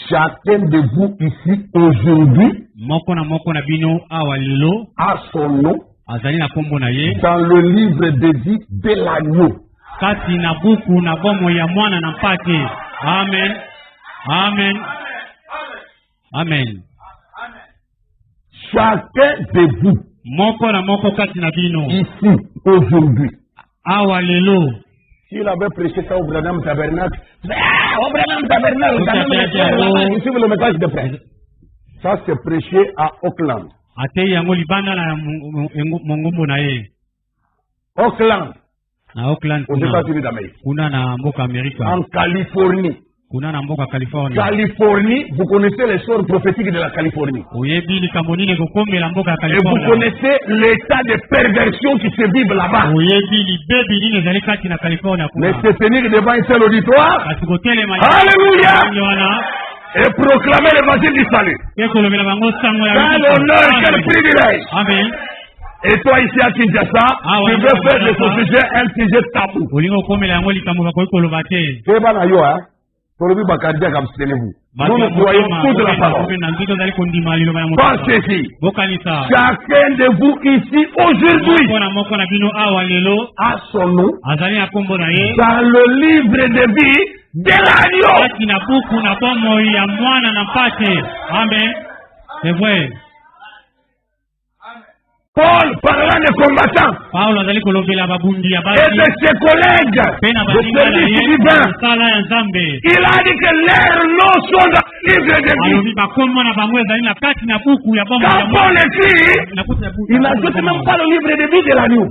Chacun de vous ici aujourd'hui a son nom dans le livre de vie de l'agneau. Amen.
Amen. Amen.
Chacun de vous ici aujourd'hui. S'il avait prêché ça au Branham Tabernacle, ici vous le message de presse. Ça c'est prêché à Auckland. Auckland, aux États-Unis d'Amérique. En Californie. Californie, vous connaissez les sorts prophétiques de la Californie. Et vous connaissez l'état de perversion qui se vive là-bas. Mais se tenir devant un seul auditoire, alléluia, et proclamer l'évangile du salut. Quel honneur, quel privilège. Amen. Et toi ici à Kinshasa, tu veux faire de ce sujet un sujet tabou. Nous nous croyons toute la parole. Pensez-y. Chacun de vous ici aujourd'hui a son nom dans le livre de vie de l'agneau.
Amen.
Paul parlant des combattants et de ses collègues de service divin, il a dit que leurs noms sont dans le livre de vie. Quand Paul écrit, il n'ajoute même pas le livre de vie de l'agneau.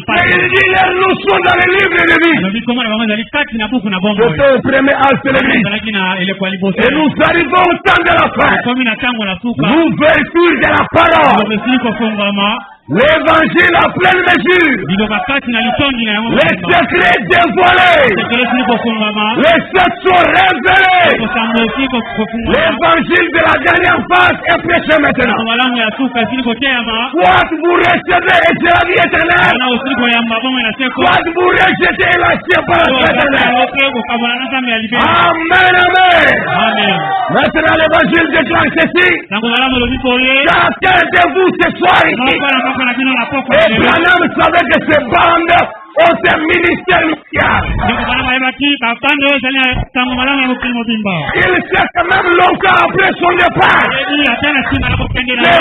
Mais il dit leurs noms sont dans le livre de vie. C'était au premier acte de l'église. Et nous arrivons au temps de la fin. L'ouverture de la parole. L'évangile à pleine mesure. Les secrets dévoilés. Les secrets sont révélés. L'évangile de la dernière phase est prêché maintenant. Soit vous recevez et c'est la vie éternelle. Soit vous rejetez et lâchez par la vie éternelle. Amen, amen. Maintenant l'évangile déclare ceci. Chacun de vous ce soir ici. Et Branham savait que ces bandes ont un ministère mondial. Il sait que même longtemps après son départ, ces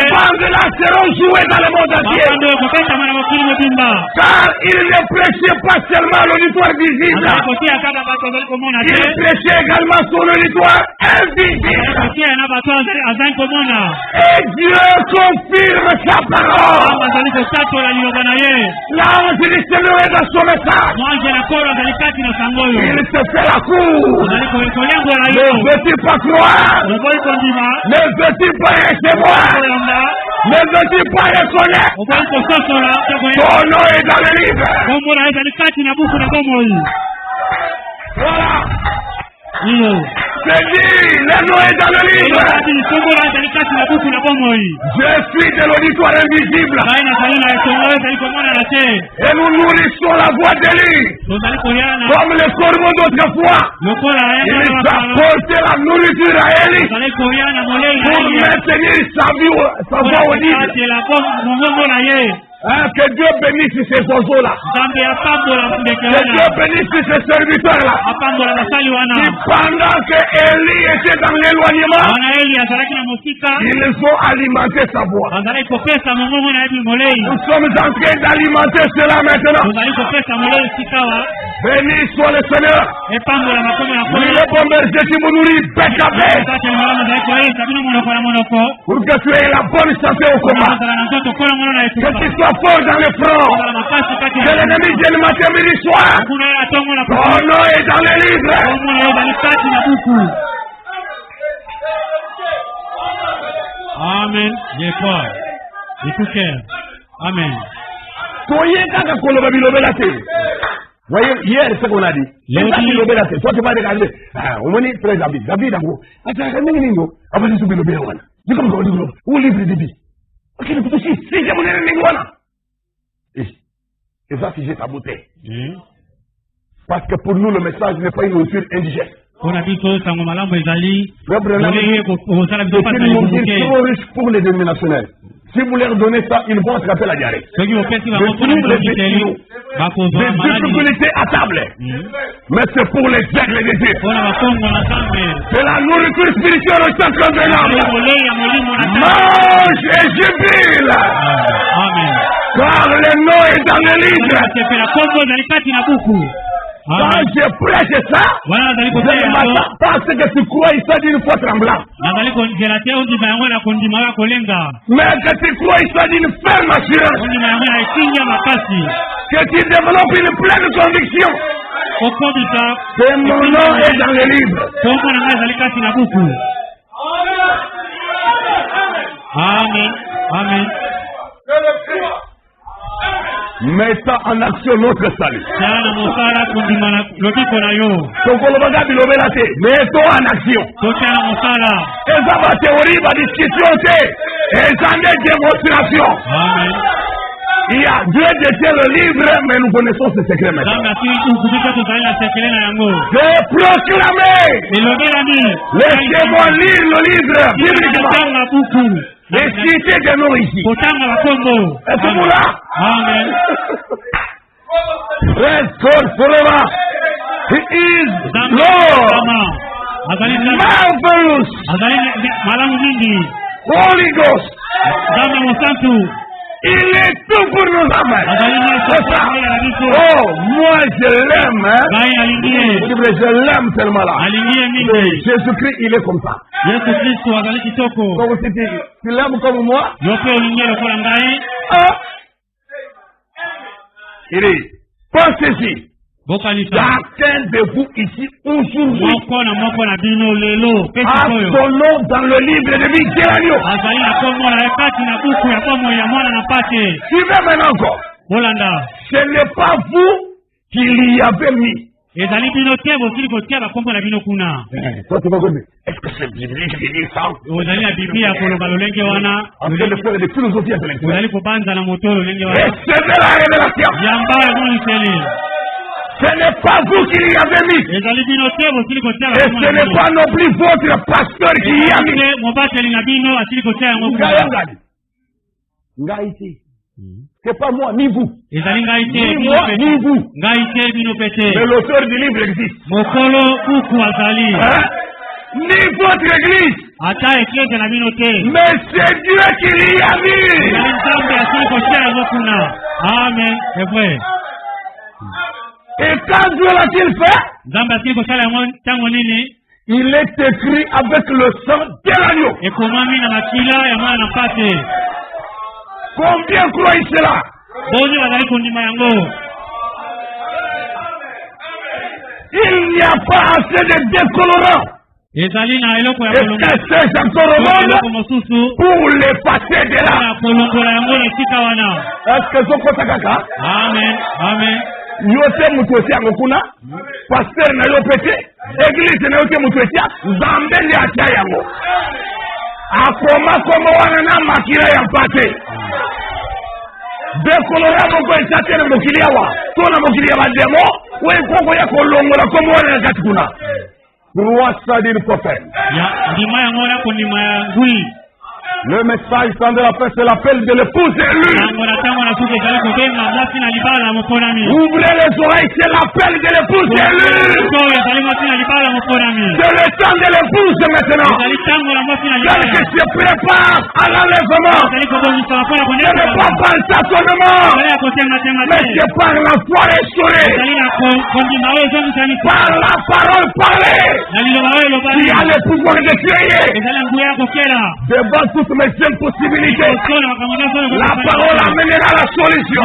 bandes-là seront jouées dans le monde entier. Car il ne prêchait pas seulement l'auditoire visible, il prêchait également son auditoire invisible. Et Dieu confirme sa parole. L'ange du Seigneur est dans son message. Il se fait la cour. Ne veux-tu pas croire? Ne veux-tu pas recevoir? Ne veux-tu pas reconnaître? Ton nom est dans le livre. Voilà. C'est dit, le nom est dans le livre. Je suis de l'auditoire invisible. Et nous nourrissons la voix d'Élie. Comme le corbeau d'autrefois. Il apportait la nourriture à Élie pour maintenir sa voix audible. Que Dieu bénisse ces oiseaux-là. Que Dieu bénisse ces serviteurs-là. Pendant que Élie était dans l'éloignement, ils ont alimenté sa voix. Nous sommes en train d'alimenter cela maintenant. Béni soit le Seigneur. Il est le bon berger qui vous nourrit bec à bec. Pour que tu aies la bonne santé au combat. Que tu sois fort dans le front. Que l'ennemi vienne matin, midi, soir. Ton nom est dans les livres.
Amen. J'ai crois. De tout cœur. Amen.
Voyez, hier, c'est ce qu'on a dit. Toi, tu vas regarder. On dit, frère David, David, et ça, si j'ai ta beauté. Parce que pour nous, le message n'est pas une nourriture indigeste.
On a dit que ça m'a malambo ezali.
Le problème, c'est riche pour les dénominationnels. Si vous leur donnez ça, ils vont attraper la diarrhée. Des difficultés à table. Mais c'est pour les aigles et les yeux. C'est la nourriture spirituelle au centre de l'âme. Mange et jubile. Car le nom est dans le livre. Quand je prêche ça, je ne m'attends pas à ce que tu crois ça d'une foi tremblante. Mais que tu crois ça d'une ferme assurance. Que tu développes une pleine conviction. Que mon nom est dans le livre.
Amen. Amen.
Mettant en action notre salut. Mettons en action. Et ça va théorie, va discussion, et ça des démonstrations. Il y a Dieu détient le livre, mais nous connaissons ce secret maintenant. J'ai proclamé. Laissez-moi lire le livre bibliquement. Les cités de nous ici. Est-ce que vous là? Amen. Praise God forever. He is Lord. Marvelous. Holy Ghost. Il est tout pour nous amener. C'est ça. Oh, moi je l'aime. Hein? Je l'aime tellement là. Jésus-Christ, il est comme ça. Tu l'aimes comme moi? Il dit, pensez-y. Chacun de vous ici aujourd'hui a son nom dans le livre de vie de l'agneau. Suivez maintenant encore. Ce n'est pas vous qui l'y avez mis. Toi, tu vas dire, est-ce que c'est biblique qui dit ça? En train de faire des philosophies intellectuelles. Recevez la révélation. Ce n'est pas vous qui l'y avez mis. Et ce n'est pas non plus votre pasteur qui y a mis. C'est pas moi, ni vous. Ni moi, ni vous. Mais l'auteur du livre existe. Ni votre église. Mais c'est Dieu qui l'y a mis.
Amen. C'est vrai.
Et quand Dieu l'a-t-il fait? Il est écrit avec le sang de l'agneau. Combien croient cela? Il n'y a pas assez de décolorants. Et c'est encore au monde pour les passer de là. Est-ce que c'est comme ça? Amen. Amen. Yote mutosia ngokuna pasteur na yopete église na yote mutosia zambeli acha yango akoma komo wana na makira ya mpate de kolora moko esate na mokili awa to na mokili ya bademo we koko ya kolongola komo wana kati kuna roi sadir prophète ya ndima ya ngora ko ndima ya ngui. Le message de la paix, c'est l'appel de l'épouse élue. Ouvrez les oreilles, c'est l'appel de l'épouse élue. C'est le temps de l'épouse maintenant. Elle qui se prépare à l'enlèvement. Ce n'est pas par le tâtonnement, mais c'est par la foi restaurée. Par la parole parlée. le pouvoir de créer devant toutes mes impossibilités. La parole amènera la solution.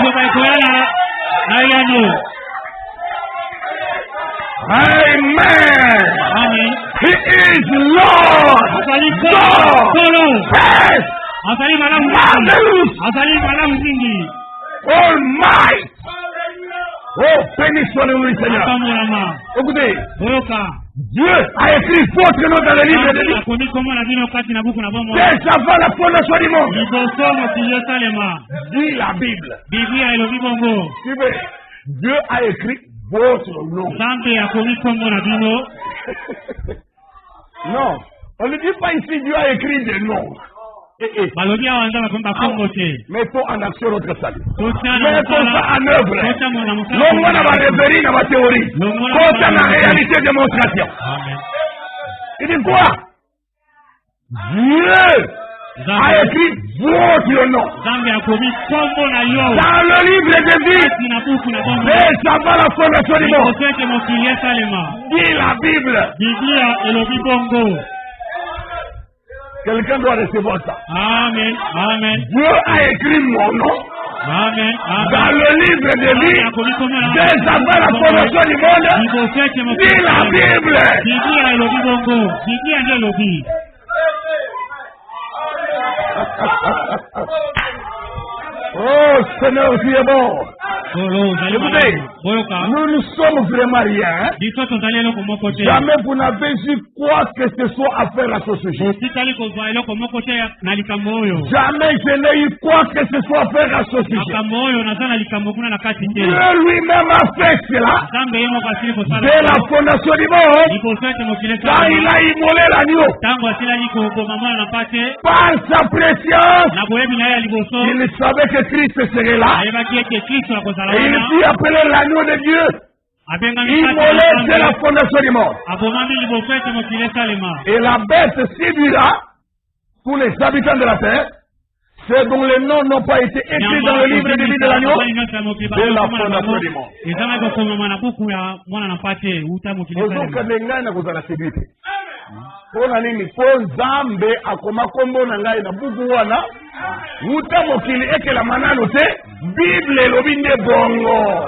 Amen. He is Lord. All might. Oh, béni soit-le Seigneur. Écoutez, Dieu a écrit votre nom dans le livre de vie. Dès avant la fondation du monde. Dis la Bible. Dieu a écrit votre nom. Non, on ne dit pas ici Dieu a écrit des noms. Mettons en action notre salut. Mettons ça en œuvre. L'homme n'a pas référé dans ma théorie. Quand on a réalité démonstration. Il dit quoi? Dieu a écrit votre nom dans le livre de vie. Mais ça va la fondation du monde. Dis la Bible. Quelqu'un doit recevoir ça.
Amen. Amen.
Dieu a écrit mon nom.
Amen.
Dans le livre de vie. Dès avant la fondation du monde. Dis la Bible. Oh Seigneur, tu es bon. Écoutez, nous ne sommes vraiment rien. Jamais vous n'avez vu quoi que ce soit à faire à ce sujet. Jamais je n'ai eu quoi que ce soit à faire à ce sujet. Dieu lui-même a fait cela. Dès la fondation du monde. Quand il a immolé l'agneau. Par sa préscience. Il savait que Christ serait là. Et il dit appeler l'agneau de Dieu. Immolé de la fondation du monde. Et la bête séduira tous les habitants de la terre, ceux dont les noms n'ont pas été écrits dans le livre de vie de l'agneau, de la fondation du monde. Pona nini po Nzambe akoma kombo na ngai na buku wana uta mokili ekela manano te Bible elobi nde bongo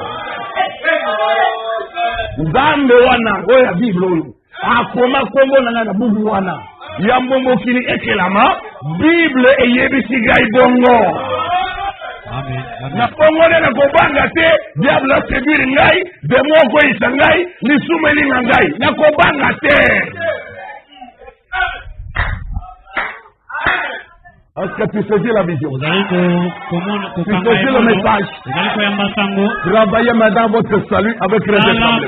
Nzambe wana oya Bible oyo akoma kombo na ngai na buku wana ya mokili ekelama Bible eyebisi ngai bongo.
Amen.
Na kongone na kobanga te diable séduire ngai démon ko isangai lisumeli ngai na kobanga te. Est-ce que tu saisis la vision? Tu saisis le message? Travaillez maintenant votre salut avec responsabilité.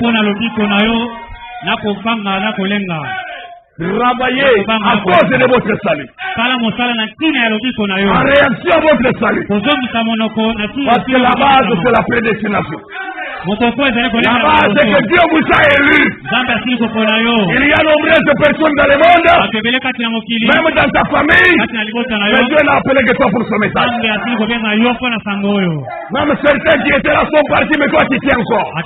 Travaillez à cause de votre salut. En réaction à votre salut. Parce que la base, c'est la prédestination. La base, c'est que Dieu vous a élu. Il y a nombreuses personnes dans le monde, même dans ta famille, mais Dieu n'a appelé que toi pour ce message. Même certains qui étaient là sont partis, mais toi tu tiens encore. Ça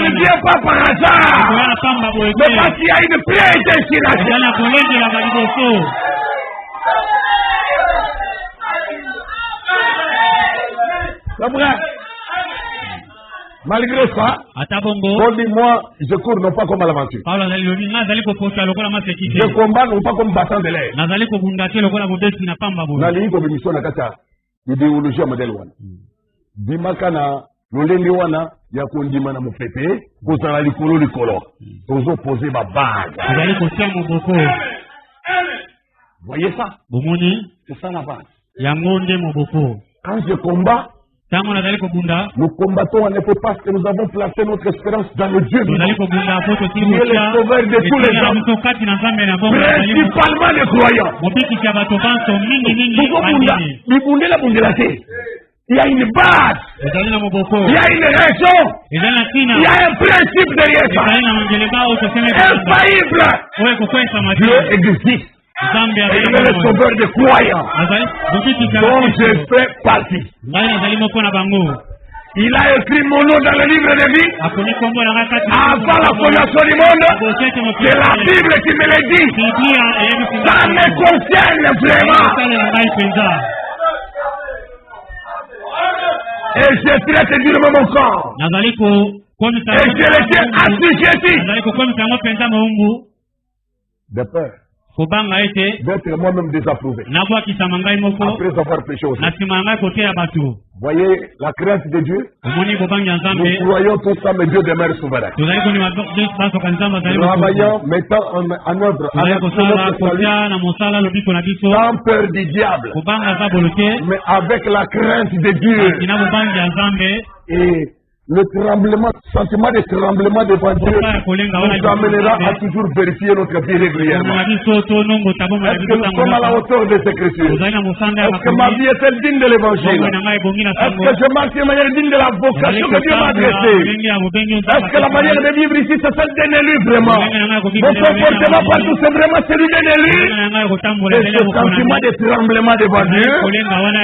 ne vient pas par hasard, mais parce qu'il y a une prédestination. C'est vrai. Malgré ça, dis-moi, je cours non pas comme à l'aventure. Je combats non pas comme battant de l'air. Nali ko bimission na kata idéologie ya modèle wana. Bimakana lolenge wana ya kondima na mofete kozala likolo. Tozo poser ma base. Voyez ça? C'est ça la base. Quand je combats, nous combattons en effet parce que nous avons placé notre espérance dans le Dieu. Qui est le sauveur de tous les hommes. Principalement les croyants. Il y a une base. Il y a une raison. Il y a un principe derrière ça. Infaillible. Dieu existe. Et il est le sauveur des croyants. Donc je fais partie. Il a écrit mon nom dans le livre de vie. Avant la fondation du monde, c'est la Bible qui me l'a dit. Ça me concerne vraiment. Et je traite durement mon corps. Et je l'étais assujetti de peur d'être moi-même désapprouvé après avoir péché aussi. Voyez la crainte de Dieu. Nous croyons tout ça, mais Dieu demeure souverain. Travaillant, mettant en œuvre sans peur du diable, mais avec la crainte de Dieu. Et le sentiment de tremblement devant Dieu nous amènera à toujours vérifier notre vie régulièrement. Est-ce que nous sommes à la hauteur de ces Écritures? Est-ce que ma vie est-elle digne de l'évangile? Est-ce que je marche de manière digne de la vocation que Dieu m'a adressée? Est-ce que la manière de vivre ici, c'est celle d'un élu vraiment? Mon comportement partout, c'est vraiment celui d'un élu? Et ce sentiment de tremblement devant Dieu,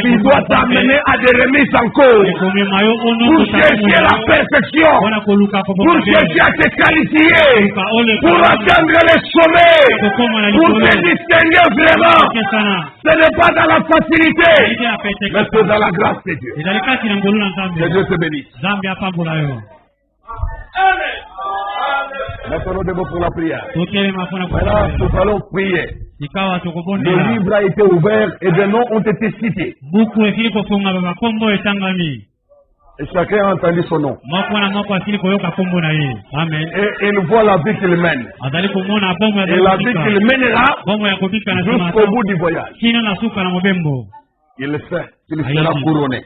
qui doit t'amener à des remises en cause pour chercher la perfection, pour chercher à te qualifier, pour atteindre les sommets, pour te distinguer vraiment. Ce n'est pas dans la facilité, mais c'est dans la grâce de Dieu. Que Dieu te bénisse. Maintenant, debout pour la prière. Voilà, nous allons prier. Le livre a été ouvert et des noms ont été cités. Et chacun a entendu son nom.
Amen.
Et il voit la vie qu'il mène. Et la vie qu'il mènera jusqu'au bout du voyage. Il sait qu'il sera couronné.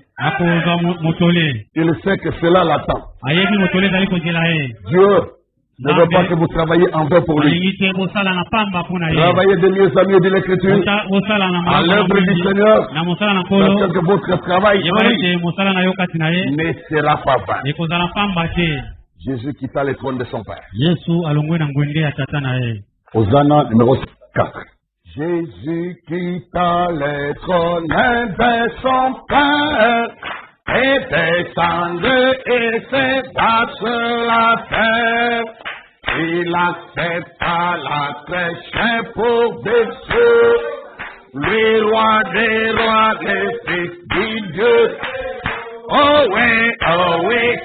Il sait que cela l'attend. Dieu ne veut pas que vous travaillez en vain pour lui. Travaillez de mieux en mieux de l'Écriture à l'œuvre du Seigneur, parce que votre travail ne sera pas vain. Jésus quitta le trône de son Père. Hosanna numéro 4. Jésus quitta le trône de son Père et descendit et se bat sur la terre. Il accepta la crèche pour Dieu, le roi des rois, le fils du Dieu. Oh oui,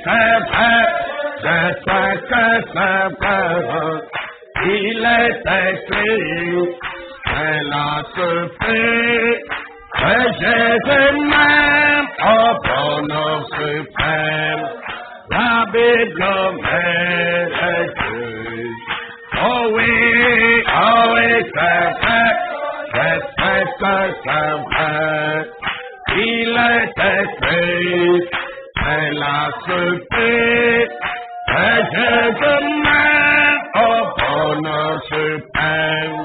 c'est vrai, je sais que c'est vrai. Il est écrit, c'est la surprise, que Jésus même au bonheur suprême. La Bible met Dieu. Oh oui, c'est vrai, je sais que c'est vrai. Il est écrit, c'est la surprise, que Jésus même au bonheur suprême.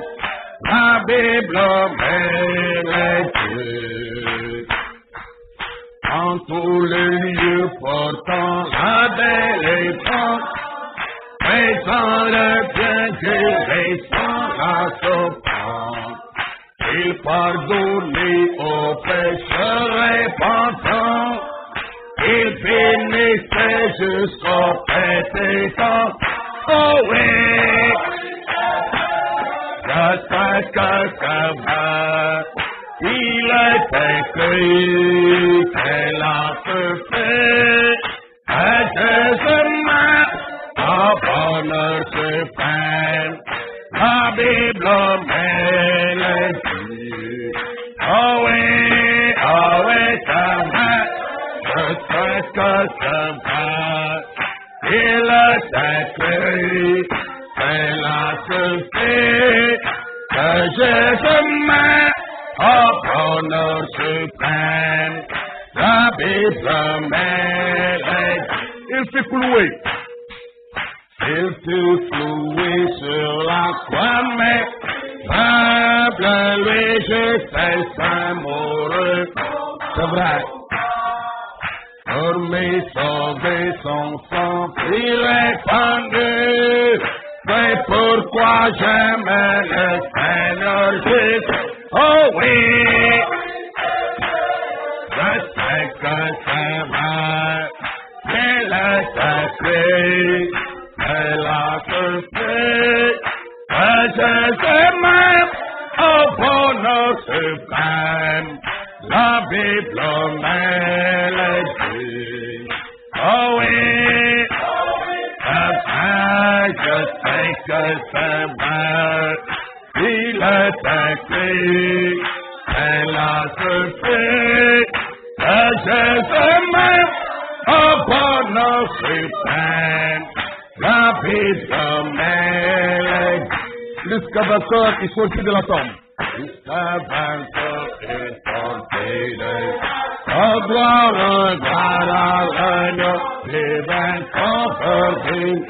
La Bible met Dieu. En tous les lieux portant la délivrance, faisant le bien Dieu et sans la souffrance, il pardonnait aux pécheurs répentants, il bénissait jusqu'au pétissant. Oh oui, je sais que ça va. Il est écrit, c'est la surprise, et Jésus met au bonheur suprême. La Bible met les yeux. Oh oui, c'est vrai, je sais que c'est vrai. Il est écrit, c'est la surprise, que Jésus met au bonheur suprême. La Bible met les yeux. Il fut cloué. Il fut cloué sur la croix, mais humble lui, juste amoureux. C'est vrai. Pour me sauver son sang, il est pendu. C'est pourquoi j'aime le Seigneur Jésus. Oh oui, je sais que c'est vrai. précisément au bonheur suprême, la Bible me le dit. Oh oui, je sais que c'est vrai, il est écrit, elle a suffi, précisément au bonheur suprême, la Bible me le dit. Jusqu'à 20 heures, il sortit de la tombe. Jusqu'à 20 heures, il sortit de la tombe. Oh, gloire à l'agneau, living comforting.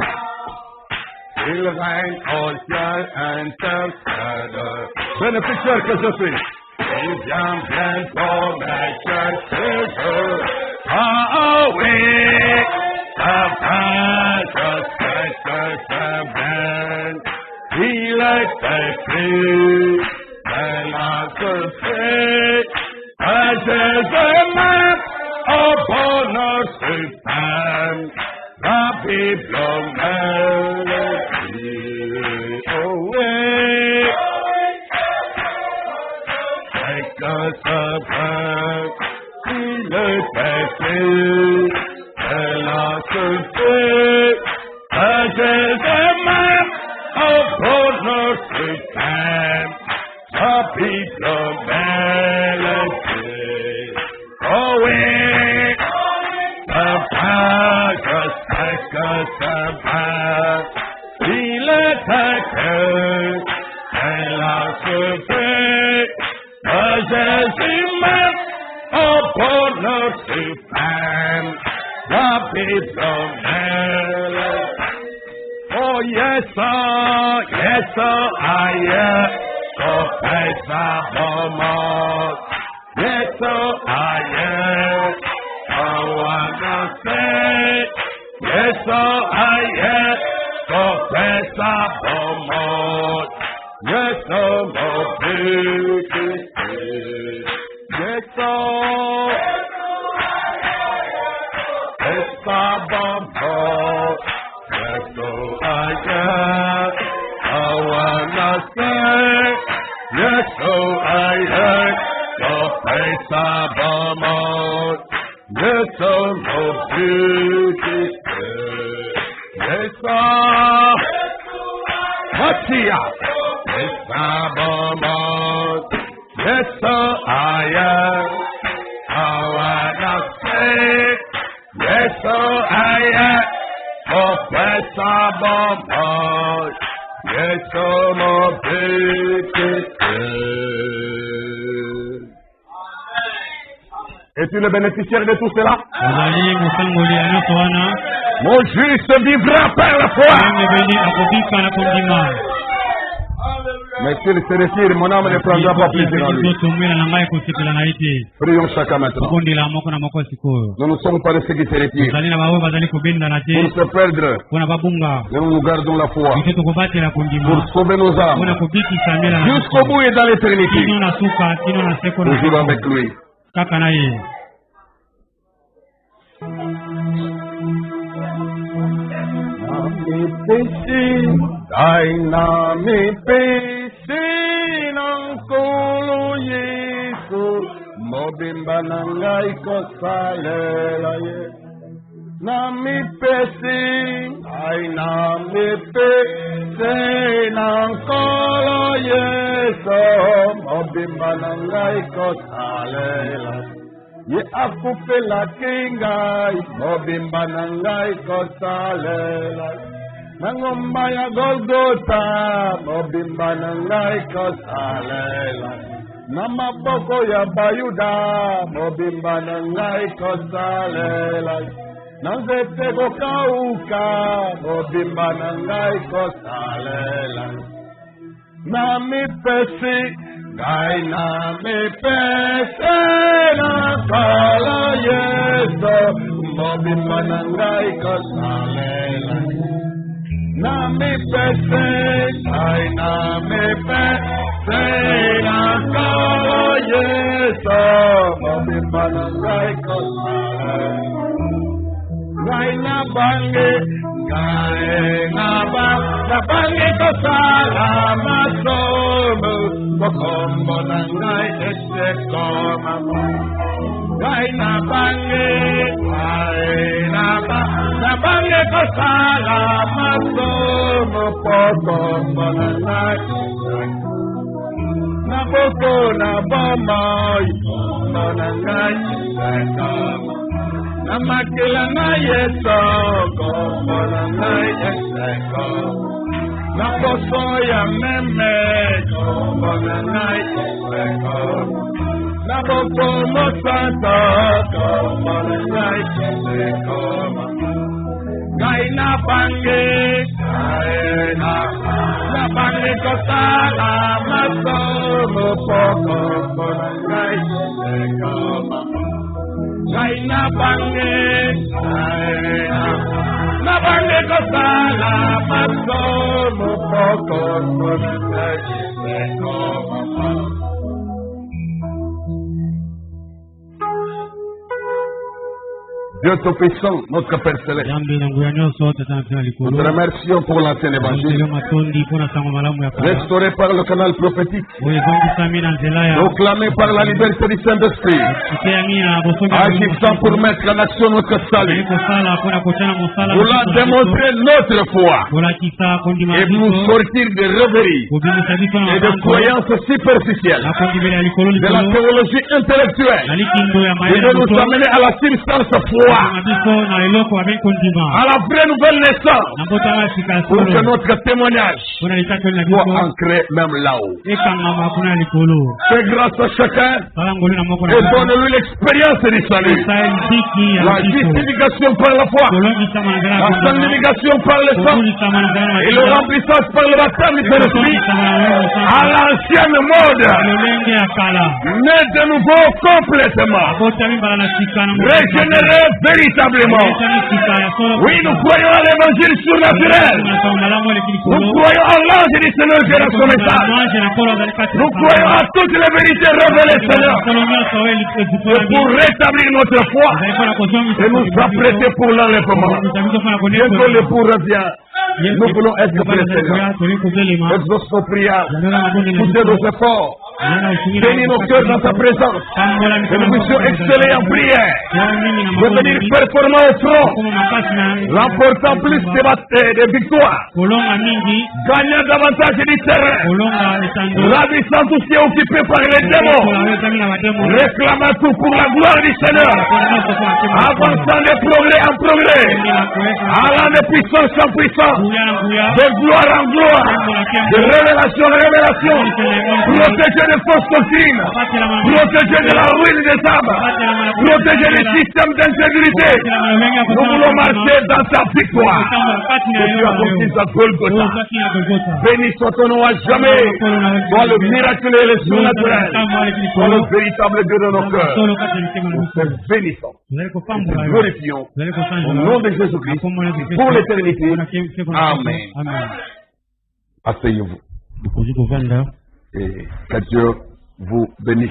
Il règne au ciel intercédeur. Bénéficiaire que je suis. Il vient bientôt me chercher. Oh oui, après je sais que c'est bien. Il est écrit, elle a suffi, précisément au bonheur suprême, la Bible me le dit. Oh oui, c'est que c'est vrai, il est écrit, elle a suffi, précisément au bonheur suprême, la Bible me le dit. Oh oui, c'est vrai, je sais que c'est vrai, il est écrit, elle a suffi, Jésus même au bonheur suprême, la Bible me le dit. Oh yes, I so praise the Lord. Yes, I wanna say. Yes, so praise the Lord. Yes, Lord, yes, praise the Lord. Yes, I wanna say, yes, I so praise the Lord. Yes, Lord, yes, what's here? Yes, Lord, yes, I wanna say, yes, oh, praise the Lord, yes, mon Es-tu le bénéficiaire de tout cela? Mon juste vivra par la foi. Mais s'il se retire, mon âme ne prendra pas plaisir en lui. Prions chacun maintenant. Nous ne sommes pas de ceux qui se retirent. Pour se perdre, nous gardons la foi. Pour sauver nos âmes. Jusqu'au bout et dans l'éternité. Toujours avec lui. Mobimba nangai kosalela ye na mi pesi ai na mi pesi na kolo yeso mobimba nangai kosalela ye akupe la kingai mobimba nangai kosalela nangomba ya Golgota mobimba nangai kosalela na maboko ya Bayuda mobimba nangai kosalela na nzete kokauka mobimba nangai kosalela na mipesi ngai na mipesi na kala Yesu mobimba nangai kosalela na mipesi ngai na mipesi na kala Yesu mobimba nangai kosalela ngai na bange Kainaba nabangi ko salamat somo Kokombo nangay eseko mamo Kainaba nabangi ko salamat somo Kokombo nangay Naboko na bomay nangay eseko Namakila na yeso Kokombo nangay eseko Naposo ya meme Kokombo nangay eseko Naboko mosato Kokombo nangay eseko Kaina bange Kaina bange ko salamat somo Kokombo nangay eseko Kaina bange na bange ko salamat somo Kokombo nangay eseko Dieu Tout-Puissant, notre Père Céleste, nous te remercions pour l'ancien évangile, restauré par le canal prophétique, proclamé par la liberté du Saint-Esprit, agissant pour mettre en action notre salut, pour la démontrer notre foi, et nous sortir des rêveries et de croyances superficielles, de la théologie intellectuelle, et de nous amener à la substance foi. À la vraie nouvelle naissance, pour que notre témoignage soit ancré même là-haut. Fais grâce à chacun et donne-lui l'expérience du salut, la justification par la foi, la sanctification par le sang et le remplissage par le baptême du Saint-Esprit à l'ancienne mode, né de nouveau complètement, régénéré véritablement. Oui, nous croyons à l'évangile surnaturel. Nous croyons à l'ange du Seigneur qui est dans son message. Nous croyons à toutes les vérités révélées, Seigneur. Et pour rétablir notre foi et nous apprêter pour l'enlèvement. Bientôt l'époux revient. Nous voulons être prêts, Seigneur. Exauce nos prières. Poussez nos efforts. Bénis nos cœurs dans ta présence. Que nous puissions exceller en prière. Devenir performants au front. Remportant plus de victoires. Gagnant davantage du terrain. Ravissant tout ce qui est occupé par les démons. Réclamant tout pour la gloire du Seigneur. Avançant de progrès en progrès. Allant de puissance en puissance. De gloire en gloire. De révélation en révélation. Protéger des fausses doctrines, protéger de la ruine des âmes, protéger les systèmes d'insécurité. Nous voulons marcher dans ta victoire. Tu as compris à Golgotha. Béni soit ton nom à jamais. Toi le miracle et le surnaturel. Toi le véritable Dieu de nos cœurs. Nous te bénissons. Nous te glorifions. Au nom de Jésus-Christ. Pour l'éternité. Amen. Asseyez-vous. Et que Dieu vous bénisse.